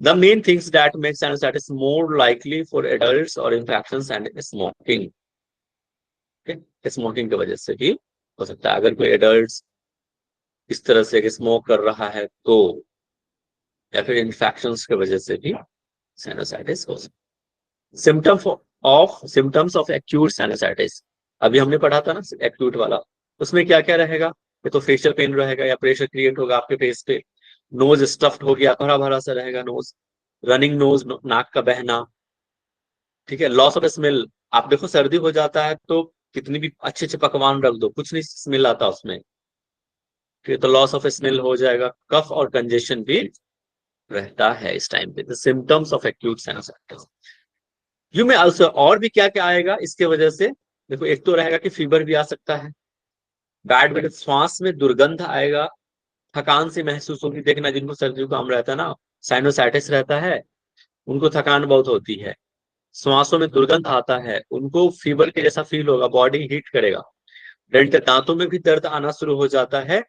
The main things that make sinusitis more likely for adults और इन्फेक्शंस एंड स्मोकिंग। स्मोकिंग की वजह से भी हो सकता है। अगर कोई एडल्ट इस तरह से स्मोक कर रहा है तो, या फिर इन्फेक्शंस की वजह से भी साइनोसाइटिस हो सकता है। सिम्टम्स ऑफ एक्यूट साइनोसाइटिस, अभी हमने पढ़ा था ना एक्यूट वाला, उसमें क्या क्या रहेगा। ये तो फेशियल पेन रहेगा, या प्रेशर क्रिएट होगा आपके फेस पे, नोज स्टफ्ड हो गया, भरा भरा सा रहेगा नोज, रनिंग नोज, नाक का बहना, ठीक है। लॉस ऑफ स्मेल, आप देखो सर्दी हो जाता है तो कितनी भी अच्छे अच्छे पकवान रख दो, कुछ नहीं स्मेल आता उसमें, ठीक है, तो लॉस ऑफ स्मेल हो जाएगा। कफ और कंजेशन भी रहता है इस टाइम पे। The symptoms of acute sinusitis you में आल्सो, और भी क्या क्या आएगा इसके वजह से। देखो, एक तो रहेगा कि फीवर भी आ सकता है, बैड ब्रेथ, श्वास में दुर्गंध आएगा, थकान से महसूस होगी। देखना जिनको सर्दी जुकाम रहता है ना, साइनोसाइटिस रहता है, उनको थकान बहुत होती है, श्वासों में दुर्गंध आता है, उनको फीवर के जैसा फील होगा, बॉडी हीट करेगा, दांतों में भी दर्द आना शुरू हो जाता है।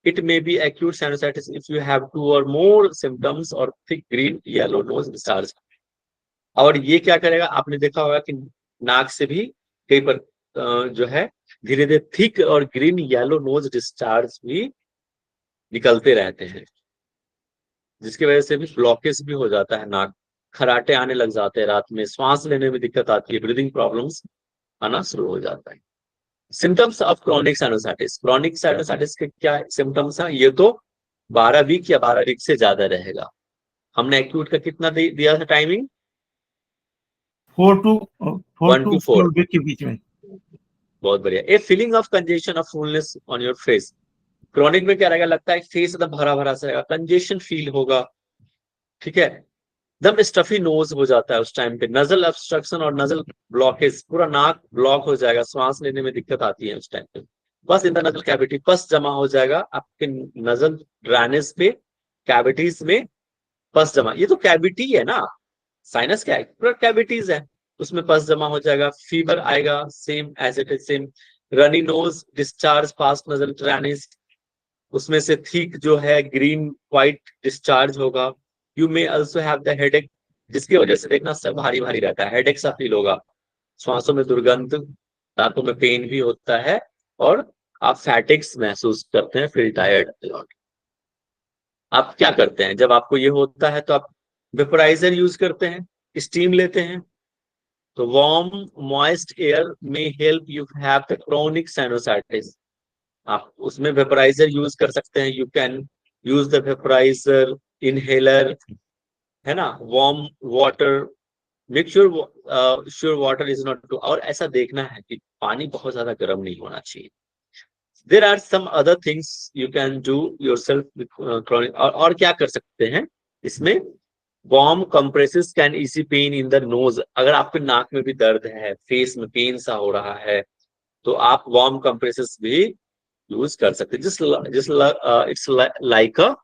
It may be acute sinusitis if you have 2 or more symptoms और thick green yellow nose discharge. और ये क्या करेगा, आपने देखा होगा कि नाक से भी कई पर जो है धीरे धीरे थिक और ग्रीन येलो नोज डिस्चार्ज भी निकलते रहते हैं, जिसकी वजह से भी ब्लॉकेज भी हो जाता है, नाक खराटे आने लग जाते हैं, रात में सांस लेने में दिक्कत आती है, ब्रीदिंग प्रॉब्लम्स आना शुरू हो जाता है। Symptoms of chronic sinusitis, chronic sinusitis के क्या सिम्टम्स हैं, ये तो 12 वीक या 12 वीक से ज्यादा रहेगा। हमने एक्यूट का कितना दिया था टाइमिंग, 4 to 1 to 4 वीक के बीच में। बहुत बढ़िया। A feeling of congestion of fullness on your face, chronic में क्या रहेगा, लगता है फेस एकदम भरा भरा सा रहेगा, कंजेशन फील होगा, ठीक है, एकदम स्टफी नोज हो जाता है उस टाइम पे, नजल ऑब्स्ट्रक्शन और नजल ब्लॉकेज, पूरा नाक ब्लॉक हो जाएगा, सांस लेने में दिक्कत आती है उस टाइम पे। बस इन द नजल कैविटी, पस जमा हो जाएगा आपके नजल ड्रेनेज पे, कैविटीज में पस जमा, ये तो कैविटी है ना, साइनस क्या है, पूरा कैविटीज है, उसमें पस जमा हो जाएगा। फीवर आएगा, same as it is same. Runny nose, discharge fast nasal drainage, उसमें से थिक जो है ग्रीन व्हाइट डिस्चार्ज होगा। You may also have the headache, जिसकी वजह से देखना सब भारी भारी रहता है, हेडेक सा फील होगा, श्वासों में दुर्गंध, दांतों में पेन भी होता है, और आप फैटिक्स महसूस करते हैं, फील टायर्ड। आप क्या करते हैं जब आपको ये होता है, तो आप वेपोराइजर यूज करते हैं, स्टीम लेते हैं, तो वार्म मॉइस्ट एयर में help you have the chronic sinusitis, आप उसमें वेपोराइजर यूज कर सकते हैं। You can use the vaporizer, inhaler, है ना, warm water, make sure water is not too, और ऐसा देखना है कि पानी बहुत ज्यादा गर्म नहीं होना चाहिए। There are some other things you can do yourself with chronic, और क्या कर सकते हैं इसमें, warm compresses can ease pain in the nose, अगर आपके नाक में भी दर्द है, फेस में पेन सा हो रहा है, तो आप वार्म कंप्रेसेस भी यूज कर सकते हैं, इट्स लाइक अ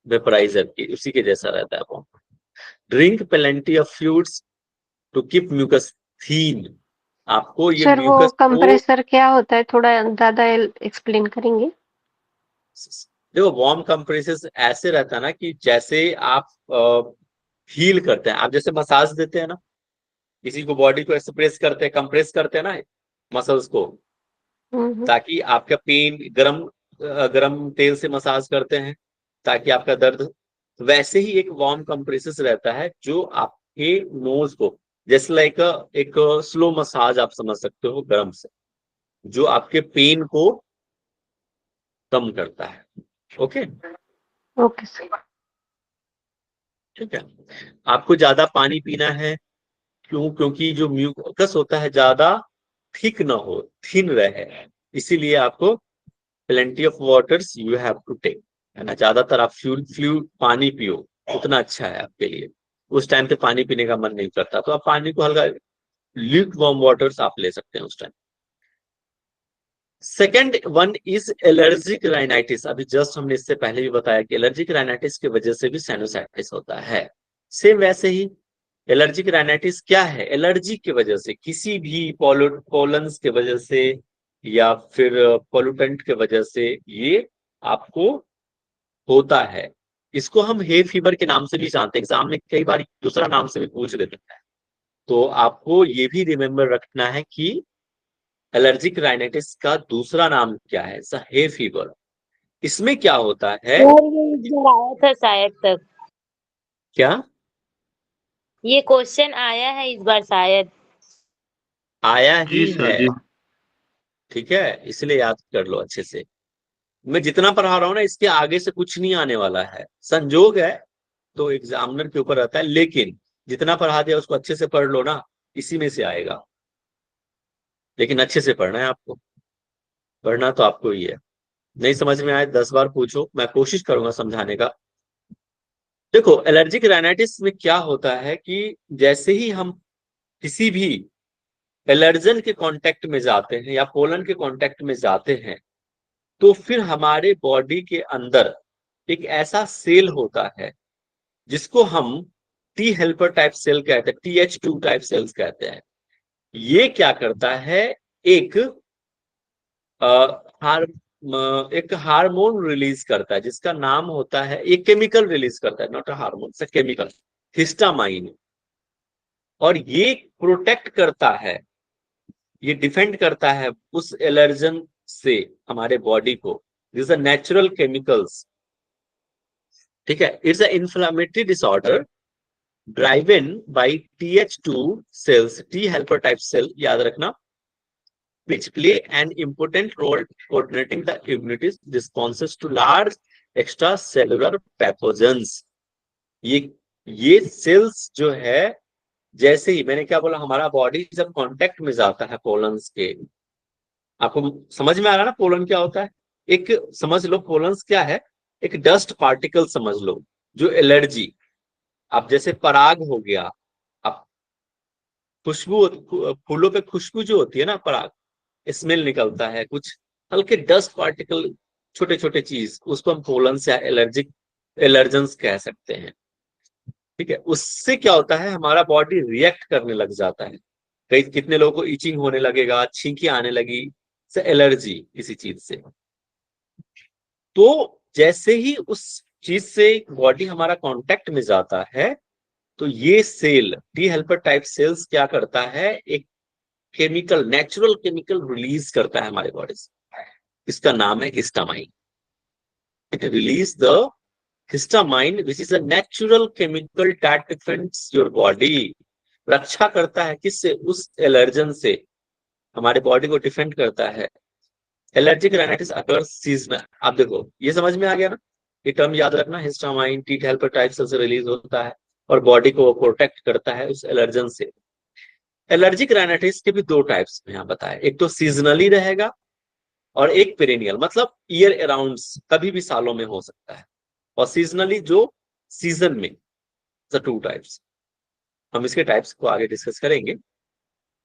वेपोराइजर की, उसी के जैसा रहता है वो। Drink plenty of fluids to keep mucus thin, आपको ये सर वो म्यूकस को, कंप्रेसर क्या होता है, थोड़ा ज्यादा एक्सप्लेन करेंगे? देखो वार्म कंप्रेसेस ऐसे रहता है ना कि जैसे आप हील करते हैं, आप जैसे मसाज देते हैं ना, किसी को बॉडी को एक्सप्रेस करते हैं, कंप्रेस करते हैं ना मसल्स को, ताकि आपका पेन, गरम तेल से मसाज करते हैं ताकि आपका दर्द, वैसे ही एक वार्म कंप्रेसेस रहता है जो आपके नोज को, जैसे लाइक एक स्लो मसाज आप समझ सकते हो गर्म से, जो आपके पेन को कम करता है। Okay okay sir. ठीक है। आपको ज्यादा पानी पीना है, क्योंकि जो म्यूकस होता है ज्यादा थिक ना हो, थिन रहे, इसीलिए आपको plenty of waters you have to take, है ना। ज्यादातर आप फ्लू पानी पियो, उतना अच्छा है आपके लिए। उस टाइम पे पानी पीने का मन नहीं करता तो आप पानी को हल्का, ल्यूक वार्म वाटर्स आप ले सकते हैं उस time. Second one is allergic rhinitis. अभी जस्ट हमने इससे पहले भी बताया कि एलर्जिक राइनाइटिस की वजह से भी साइनोसाइटिस होता है। सेम वैसे ही एलर्जिक राइनाइटिस क्या है, एलर्जी की वजह से, किसी भी पोलन्स के वजह से या फिर पोल्यूटेंट के वजह से ये आपको होता है। इसको हम हे फीवर के नाम से भी जानते हैं, एग्जाम में कई बार दूसरा नाम से भी पूछ लेते हैं। तो आपको ये भी रिमेम्बर रखना है कि एलर्जिक राइनाइटिस का दूसरा नाम क्या है, हे फीवर। इसमें क्या होता है, और ये इस बार आया था शायद तक, क्या ये क्वेश्चन आया है इस बार शायद। आया ही जी है, सर जी। ठीक है, इसलिए याद कर लो अच्छे से। मैं जितना पढ़ा रहा हूं ना, इसके आगे से कुछ नहीं आने वाला है, संजोग है तो एग्जामिनर के ऊपर रहता है, लेकिन जितना पढ़ा दिया उसको अच्छे से पढ़ लो ना, इसी में से आएगा। लेकिन अच्छे से पढ़ना है आपको, पढ़ना तो आपको ही है। नहीं समझ में आए 10 बार पूछो, मैं कोशिश करूंगा समझाने का। देखो एलर्जिक राइनाइटिस में क्या होता है कि जैसे ही हम किसी भी एलर्जन के कांटेक्ट में जाते हैं या पोलन के कांटेक्ट में जाते हैं, तो फिर हमारे बॉडी के अंदर एक ऐसा सेल होता है जिसको हम टी हेल्पर टाइप सेल कहते हैं, TH2 टाइप सेल्स कहते हैं। ये क्या करता है, एक एक हार्मोन रिलीज करता है जिसका नाम होता है, एक केमिकल रिलीज करता है, नॉट अ हार्मोन, से केमिकल, हिस्टामाइन। और ये प्रोटेक्ट करता है, ये डिफेंड करता है उस एलर्जन से हमारे बॉडी को। दिस आर नेचुरल केमिकल्स, ठीक है। It's a inflammatory disorder driven by TH2 cells, T helper type cell, याद रखना, which play an important role coordinating the immunity responses to large extracellular pathogens। ये sales जो है, जैसे ही मैंने क्या बोला, हमारा बॉडी जब कांटेक्ट में जाता है पोलन्स के, आपको समझ में आ रहा है ना पोलन क्या होता है? एक समझ लो पोलन्स क्या है, एक डस्ट पार्टिकल समझ लो, जो एलर्जी, आप जैसे पराग हो गया, आप खुशबू, फूलों पे खुशबू जो होती है ना, पराग, स्मेल निकलता है, कुछ हल्के डस्ट पार्टिकल, छोटे छोटे चीज, उसको हम पोलन्स या एलर्जेंस कह सकते हैं, ठीक है। उससे क्या होता है, हमारा बॉडी रिएक्ट करने लग जाता है। कई कितने लोगों को इचिंग होने लगेगा, छींकी आने लगी, से एलर्जी किसी चीज से। तो जैसे ही उस चीज से बॉडी हमारा कांटेक्ट में जाता है, तो ये cell, T helper type cells क्या करता है, एक केमिकल, नेचुरल केमिकल रिलीज करता है हमारे बॉडी से। इसका नाम है histamine. It release the histamine which is a natural chemical that defends your body. रक्षा करता है किससे, उस एलर्जन से, हमारे बॉडी को डिफेंड करता है। Allergic rhinitis occurs seasonal. आप देखो ये समझ में आ गया ना, ये टर्म याद रखना, हिस्टामाइन टी हेल्पर टाइप से रिलीज होता है और बॉडी को प्रोटेक्ट करता है उस एलर्जन से। एलर्जिक राइनाइटिस के भी दो टाइप्स में यहाँ बताया, एक तो सीजनली रहेगा और एक पेरेनियल, मतलब ईयर अराउंड, कभी भी सालों में हो सकता है, और सीजनली जो सीजन में, द टू टाइप्स। हम इसके टाइप्स को आगे डिस्कस करेंगे।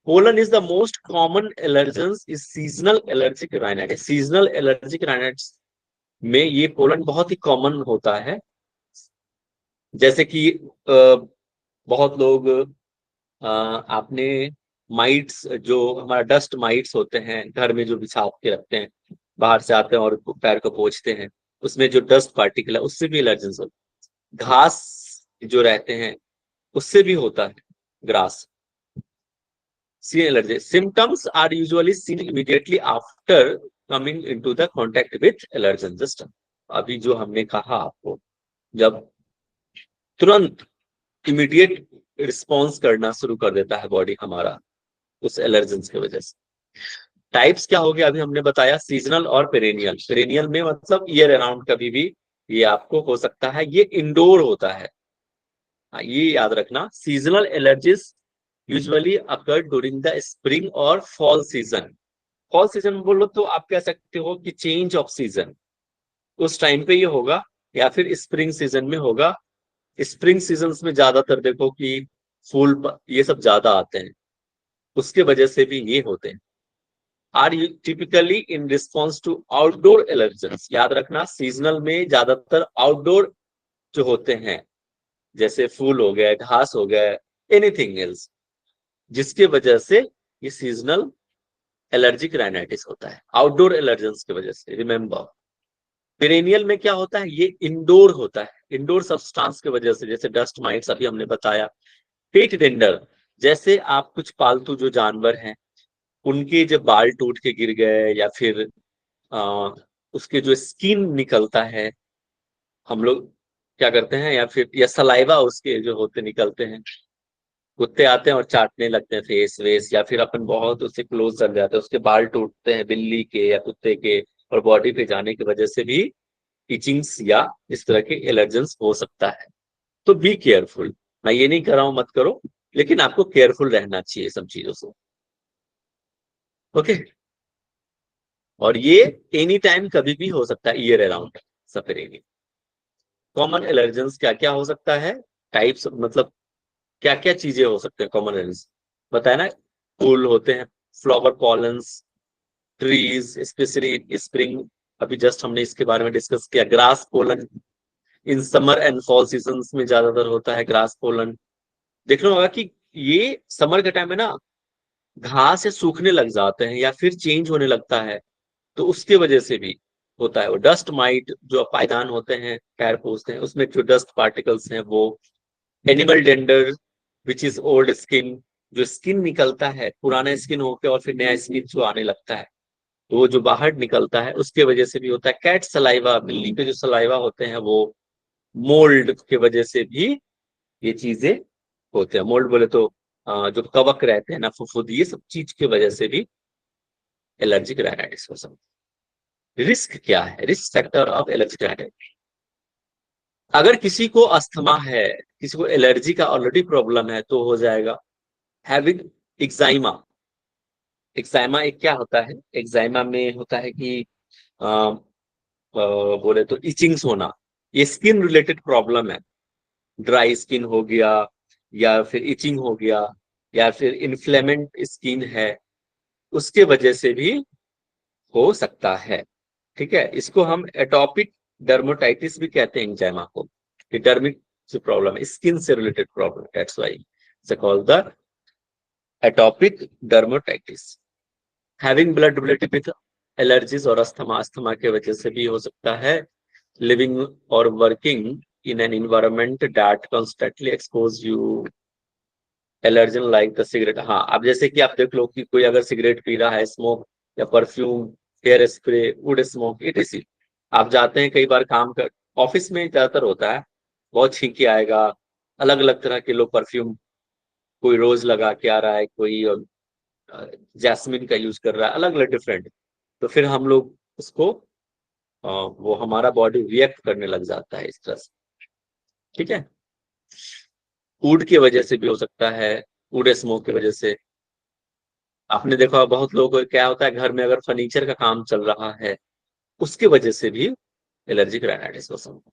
Pollen is the most common allergens is seasonal allergic rhinitis. Seasonal allergic rhinitis में ये पोलन बहुत ही कॉमन होता है। जैसे कि बहुत लोग आपने माइट्स, जो हमारा डस्ट माइट्स होते हैं घर में जो बिछा के रखते हैं, बाहर से आते हैं और पैर को पोंछते हैं, उसमें जो डस्ट पार्टिकल है उससे भी एलर्जेंस होता है। घास जो रहते हैं उससे भी होता है, grass. Skin allergy symptoms are usually seen immediately after coming into the contact with allergen system। अभी जो हमने कहा आपको, जब तुरंत इमीडिएट रिस्पॉन्स करना शुरू कर देता है बॉडी हमारा उस एलर्जन की वजह से। टाइप्स क्या हो गया अभी हमने बताया, सीजनल और पेरेनियल। पेरेनियल में मतलब ईयर अराउंड कभी भी ये आपको हो सकता है, ये इंडोर होता है, ये याद रखना। Seasonal allergies usually occur during the spring और फॉल सीजन। फॉल सीजन बोलो तो आप कह सकते हो कि चेंज ऑफ सीजन, उस टाइम पे ये होगा, या फिर स्प्रिंग सीजन में होगा। स्प्रिंग सीजन में ज्यादातर देखो कि फूल ये सब ज्यादा आते हैं, उसके वजह से भी ये होते हैं। Are you typically in response to outdoor allergens. याद रखना सीजनल में ज्यादातर आउटडोर जो होते हैं, जैसे फूल हो गए, घास हो गए, एनीथिंग एल्स, जिसके वजह से ये सीजनल एलर्जिक राइनाइटिस होता है, आउटडोर एलर्जेंस की वजह से। रिमेंबर पेरेनियल में क्या होता है, ये इंडोर होता है, इंडोर सब्सटेंस की वजह से, जैसे डस्ट माइट्स अभी हमने बताया। पेट डेंडर, जैसे आप कुछ पालतू जो जानवर हैं उनके जब बाल टूट के गिर गए, या फिर उसके जो स्किन निकलता है, हम लोग क्या करते हैं, या फिर या सलाइवा उसके जो होते निकलते हैं, कुत्ते आते हैं और चाटने लगते हैं फेस वेस, या फिर अपन बहुत उससे क्लोज चल जाते हैं, उसके बाल टूटते हैं बिल्ली के या कुत्ते के, और बॉडी पे जाने की वजह से भी इचिंग्स या इस तरह के एलर्जेंस हो सकता है। तो बी केयरफुल, मैं ये नहीं कर रहा हूं मत करो, लेकिन आपको केयरफुल रहना चाहिए सब चीजों से। ओके, और ये एनी टाइम कभी भी हो सकता है, ईयर अराउंड सफरेगी। कॉमन एलर्जेंस क्या क्या हो सकता है, टाइप्स मतलब क्या क्या चीजें हो सकते हैं कॉमन एलर्जेंस, बताया ना। फूल होते हैं, flower pollens, trees specially spring, अभी जस्ट हमने इसके बारे में डिस्कस किया। Grass pollen in summer and fall seasons में ज्यादातर होता है ग्रास पोलन। देखना होगा कि ये समर के टाइम में ना घास से सूखने लग जाते हैं या फिर चेंज होने लगता है, तो उसके वजह से भी होता है। वो डस्ट माइट जो पायदान होते हैं, पैर पोछते हैं, उसमें जो डस्ट पार्टिकल्स हैं वो। Animal dander which is old skin, जो स्किन निकलता है पुराना स्किन होकर और फिर नया स्किन जो आने लगता है, तो वो जो बाहर निकलता है उसके वजह से भी होता है। कैट सलाइवा, बिल्ली के जो सलाइवा होते हैं वो मोल्ड के वजह से भी ये चीजें होते हैं। मोल्ड बोले तो जो कवक रहते हैं ना, फुफुद, ये सब चीज की वजह से भी एलर्जिक राइनाइटिस हो सकती है। रिस्क क्या है, risk factor of allergic rhinitis. अगर किसी को अस्थमा है, किसी को एलर्जी का ऑलरेडी प्रॉब्लम है, तो हो जाएगा। हैविंग एक्साइमा, एक्साइमा एक क्या होता है, एक्साइमा में होता है कि बोले तो इचिंग्स होना, ये स्किन रिलेटेड प्रॉब्लम है। ड्राई स्किन हो गया, या फिर इचिंग हो गया, या फिर इन्फ्लेमेंट स्किन है, उसके वजह से भी हो सकता है। ठीक है, इसको हम एटॉपिक डर्मेटाइटिस भी कहते हैं एक्साइमा को। डर्मिक से प्रॉब्लम है, स्किन से related problem, that's why it's called the atopic dermatitis. Having blood related with allergies और अस्थमा, अस्थमा के वजह से भी हो सकता है। लिविंग और working in an environment that constantly expose you allergen like the cigarette. हाँ, अब जैसे कि आप देख लो कि कोई अगर सिगरेट पी रहा है, स्मोक या perfume, hair spray, wood smoke, it, आप जाते हैं कई बार काम कर, ऑफिस में ज्यादातर होता है, बहुत छींकी आएगा, अलग अलग तरह के लोग परफ्यूम, कोई रोज लगा के आ रहा है, कोई जैस्मिन का यूज कर रहा है, अलग अलग डिफरेंट। तो फिर हम लोग उसको वो हमारा बॉडी रिएक्ट करने लग जाता है इस तरह से। ठीक है, वुड की वजह से भी हो सकता है, वुड स्मोक की वजह से। आपने देखा बहुत लोगों को क्या होता है, घर में अगर फर्नीचर का काम चल रहा है, उसके वजह से भी एलर्जिक राइनाइटिस हो सकता है।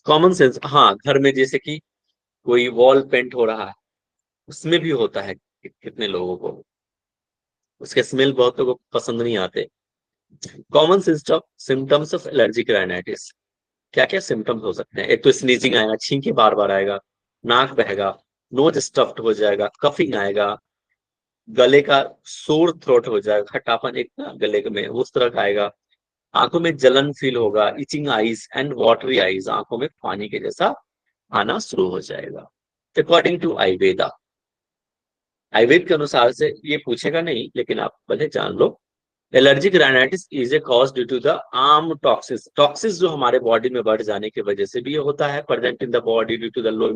कॉमन सेंस, हाँ, घर में जैसे कि कोई वॉल पेंट हो रहा है, उसमें भी होता है कितने लोगों को, उसके स्मेल बहुत लोगों को पसंद नहीं आते। Common symptoms of allergic rhinitis, क्या क्या सिम्टम्स हो सकते हैं। एक तो स्नीजिंग आएगा, छींके बार बार आएगा, नाक बहेगा, नोज स्टफ्ड हो जाएगा, कफिंग आएगा, गले का सोर थ्रोट हो जाएगा, खट्टापन एक ना गले में उस तरह का आएगा, आंखों में जलन फील होगा, itching eyes and watery eyes, आंखों में पानी के जैसा आना शुरू हो जाएगा। अकॉर्डिंग टू आयुर्वेदा, आयुर्वेद के अनुसार से ये पूछेगा नहीं लेकिन आप पहले जान लो, allergic rhinitis is a cause due to the ama toxins, toxins जो हमारे बॉडी में बढ़ जाने की वजह से भी ये होता है, present in the body due to the low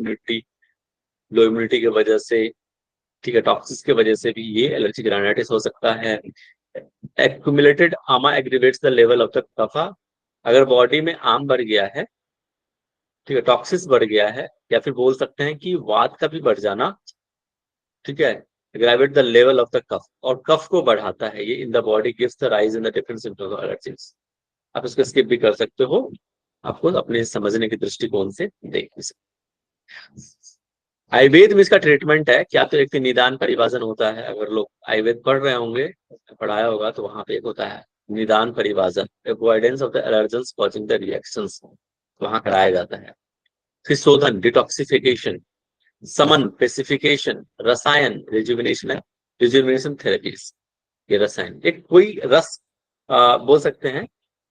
immunity की वजह से, ठीक है, टॉक्सिस की वजह से भी ये एलर्जिक राइनाइटिस हो सकता है। एक्यूमुलेटेड आमा एग्रीवेट्स द लेवल ऑफ द कफा, अगर बॉडी में आम बढ़ गया है, ठीक है, टॉक्सिस बढ़ गया है, या फिर बोल सकते हैं कि वात का भी बढ़ जाना, ठीक है, aggravate the level of the kapha, और कफ को बढ़ाता है ये in the body, gives the rise in the different symptoms of allergies. आप इसको स्किप भी कर सकते हो, आपको अपने समझने के दृष्टिकोण से देख भी सकते। आयुर्वेद में इसका ट्रीटमेंट है क्या, तो एक निदान परिभाषण होता है, अगर लोग आयुर्वेद पढ़ रहे होंगे, पढ़ाया होगा, तो वहां पे एक होता है निदान परिभाषण, avoidance of the allergens causing the reactions, वहां कराया जाता है। फिर शोधन, डिटॉक्सिफिकेशन, समन, पेसिफिकेशन, रसायन, रिजुविनेशन थेरेपीज, ये रसायन, एक कोई रस बोल सकते हैं,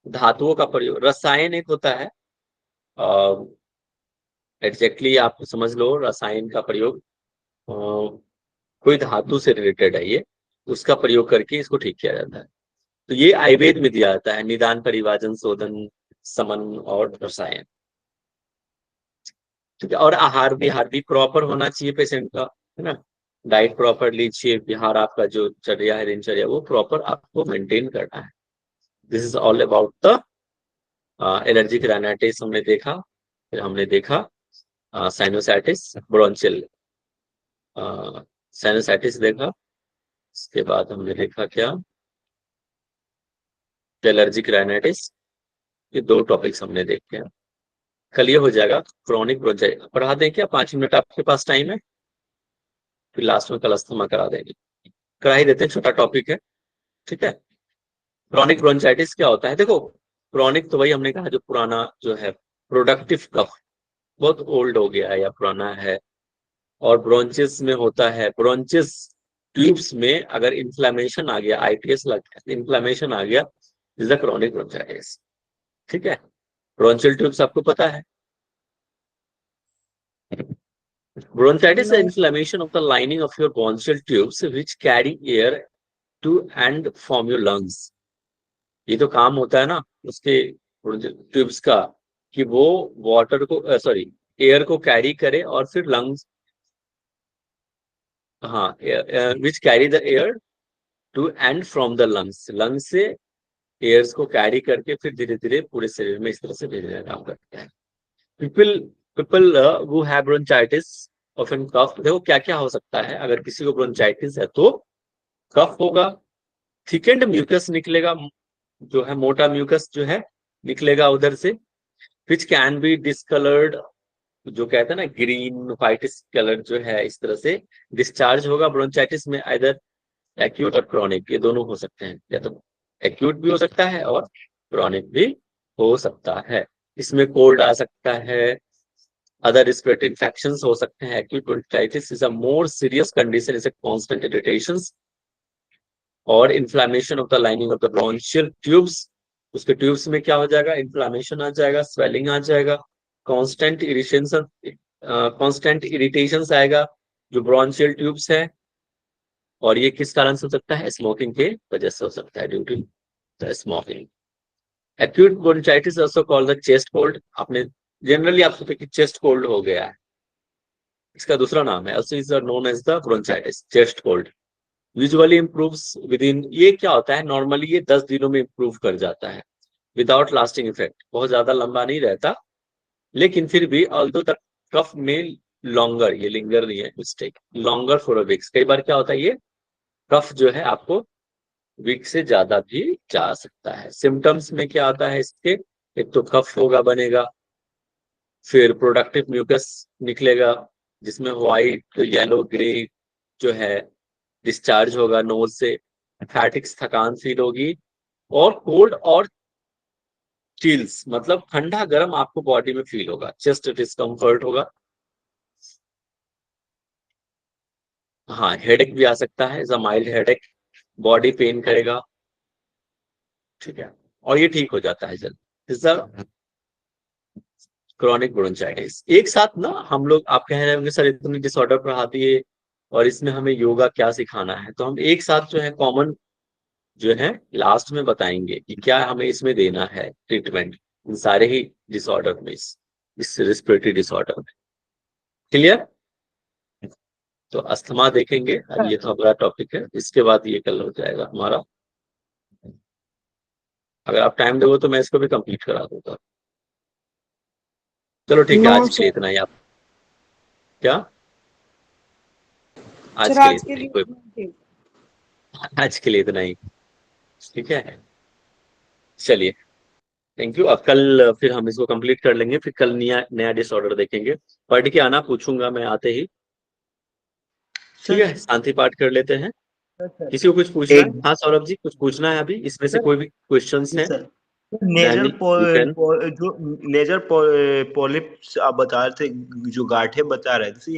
धातुओं का प्रयोग, रसायन एक होता है, एग्जैक्टली आप समझ लो, रसायन का प्रयोग कोई धातु से रिलेटेड है, ये उसका प्रयोग करके इसको ठीक किया जाता है। तो ये आयुर्वेद में दिया जाता है, निदान, परिभाषण, शोधन, समन और रसायन, ठीक है। और आहार विहार भी प्रॉपर होना चाहिए पेशेंट का, है ना, डाइट प्रॉपर लीजिए, विहार आपका जो चर्या है, दिनचर्या, वो प्रॉपर आपको मेंटेन करना है। This is all about the allergic rhinitis हमने देखा, फिर हमने देखा साइनोसाइटिस, ब्रोंचियल साइनोसाइटिस देखा, इसके बाद हमने देखा क्या, एलर्जिक राइनाइटिस, ये दो टॉपिक्स हमने देखे हैं। कल ये हो जाएगा क्रॉनिक ब्रोंचाइटिस, पढ़ा दें क्या, 5 मिनट आपके पास टाइम है, फिर लास्ट में कलस्थमा करा देंगे, करा ही देते हैं, छोटा टॉपिक है, ठीक है। क्रॉनिक ब्रोंचाइटिस क्या होता है, देखो क्रॉनिक तो वही हमने कहा जो पुराना जो है, प्रोडक्टिव कफ बहुत ओल्ड हो गया है या पुराना है, और ब्रोंचिस में होता है, ब्रोंचिस ट्यूब्स में अगर इन्फ्लेमेशन आ गया, आईटीएस लग गया, इन्फ्लेमेशन आ गया, इज द क्रॉनिक ब्रोंचाइटिस, ठीक है। ब्रोंचियल ट्यूब्स आपको पता है, bronchitis is inflammation of the lining of your bronchial tubes which carry air to and from your lungs। ये तो काम होता है ना उसके ट्यूब्स का, कि वो वाटर को एयर को कैरी करे और फिर लंग्स, हाँ, which carry the air to and from the lungs, lungs से एयर्स को कैरी करके फिर धीरे धीरे पूरे शरीर में इस तरह से भेजने का काम करता है। people who have bronchitis often cough, देखो क्या क्या हो सकता है, अगर किसी को ब्रोंचाइटिस है तो कफ होगा, थिकेंड म्यूकस निकलेगा, जो है मोटा म्यूकस जो है निकलेगा उधर से, विच कैन बी डिसकलर्ड, जो कहते हैं ना ग्रीन व्हाइटिश कलर जो है, इस तरह से डिस्चार्ज होगा ब्रोंचाइटिस में, आइदर एक्यूट और क्रॉनिक, ये दोनों हो सकते हैं, या तो एक्यूट भी हो सकता है और क्रॉनिक भी हो सकता है। इसमें कोल्ड आ सकता है, अदर रेस्पिरेटरी इन्फेक्शंस हो सकते हैं। Acute bronchitis is a more serious condition, is a constant irritations और inflammation of the lining of the bronchial tubes, उसके ट्यूब्स में क्या हो जाएगा, इन्फ्लेमेशन आ जाएगा, स्वेलिंग आ जाएगा, कांस्टेंट इरिटेशंस आएगा जो ब्रोंशियल ट्यूब्स है, और ये किस कारण से हो सकता है, स्मोकिंग के वजह से हो सकता है, due to the smoking. Acute bronchitis also called the chest cold, आपने जनरली आप सोचते कि चेस्ट कोल्ड हो गया है, इसका दूसरा नाम है, also is known as the bronchitis, chest cold. Usually improves with in, ये क्या होता है, नॉर्मली ये 10 दिनों में इंप्रूव कर जाता है, विदाउट लास्टिंग इफेक्ट, बहुत ज्यादा लंबा नहीं रहता, लेकिन फिर भी ऑल्दो द कफ में लॉन्गर, ये लिंगर नहीं है, mistake, longer for a weeks, कई बार क्या होता है, ये कफ जो है आपको वीक से ज्यादा भी जा सकता है। सिम्टम्स में क्या आता है इसके, एक तो कफ होगा, बनेगा, फिर प्रोडक्टिव म्यूकस निकलेगा जिसमें व्हाइट, येलो, ग्रे जो है डिस्चार्ज होगा नोज से, फैटिक्स, थकान फील होगी, और कोल्ड और चिल्स, मतलब ठंडा गर्म आपको बॉडी में फील होगा, चेस्ट डिस्कम्फर्ट होगा, हाँ, हेडेक भी आ सकता है, माइल्ड हेडेक, बॉडी पेन करेगा, ठीक है, और ये ठीक हो जाता है जल्द। क्रॉनिक ब्रोंचाइटिस। एक साथ ना हम लोग, आप कह रहे होंगे सर इतने डिसऑर्डर पढ़ा दिए और इसमें हमें योगा क्या सिखाना है, तो हम एक साथ जो है कॉमन जो है लास्ट में बताएंगे कि क्या हमें इसमें देना है ट्रीटमेंट इन सारे ही डिसऑर्डर में, इस रिस्पिरेटरी डिसऑर्डर में। क्लियर? तो अस्थमा देखेंगे, ये तो हमारा टॉपिक है, इसके बाद ये कल हो जाएगा हमारा। अगर आप टाइम दोगे तो मैं इसको भी कंप्लीट करा दूंगा। चलो ठीक है, आज के लिए इतना ही। आप क्या आज के लिए इतना ही, कोई आज के लिए इतना ही, ठीक है, चलिए थैंक यू। अब कल फिर हम इसको कंप्लीट कर लेंगे, फिर कल नया डिसऑर्डर देखेंगे। पढ़ के आना, पूछूंगा मैं आते ही, ठीक है। शांति पाठ कर लेते हैं। किसी को कुछ पूछना है? हाँ सौरभ जी, कुछ पूछना है अभी इसमें से? कोई भी क्वेश्चंस है? नेजर जो नेजर पॉलिप्स आप बता रहे थे, जो गांठें बता रहे थे,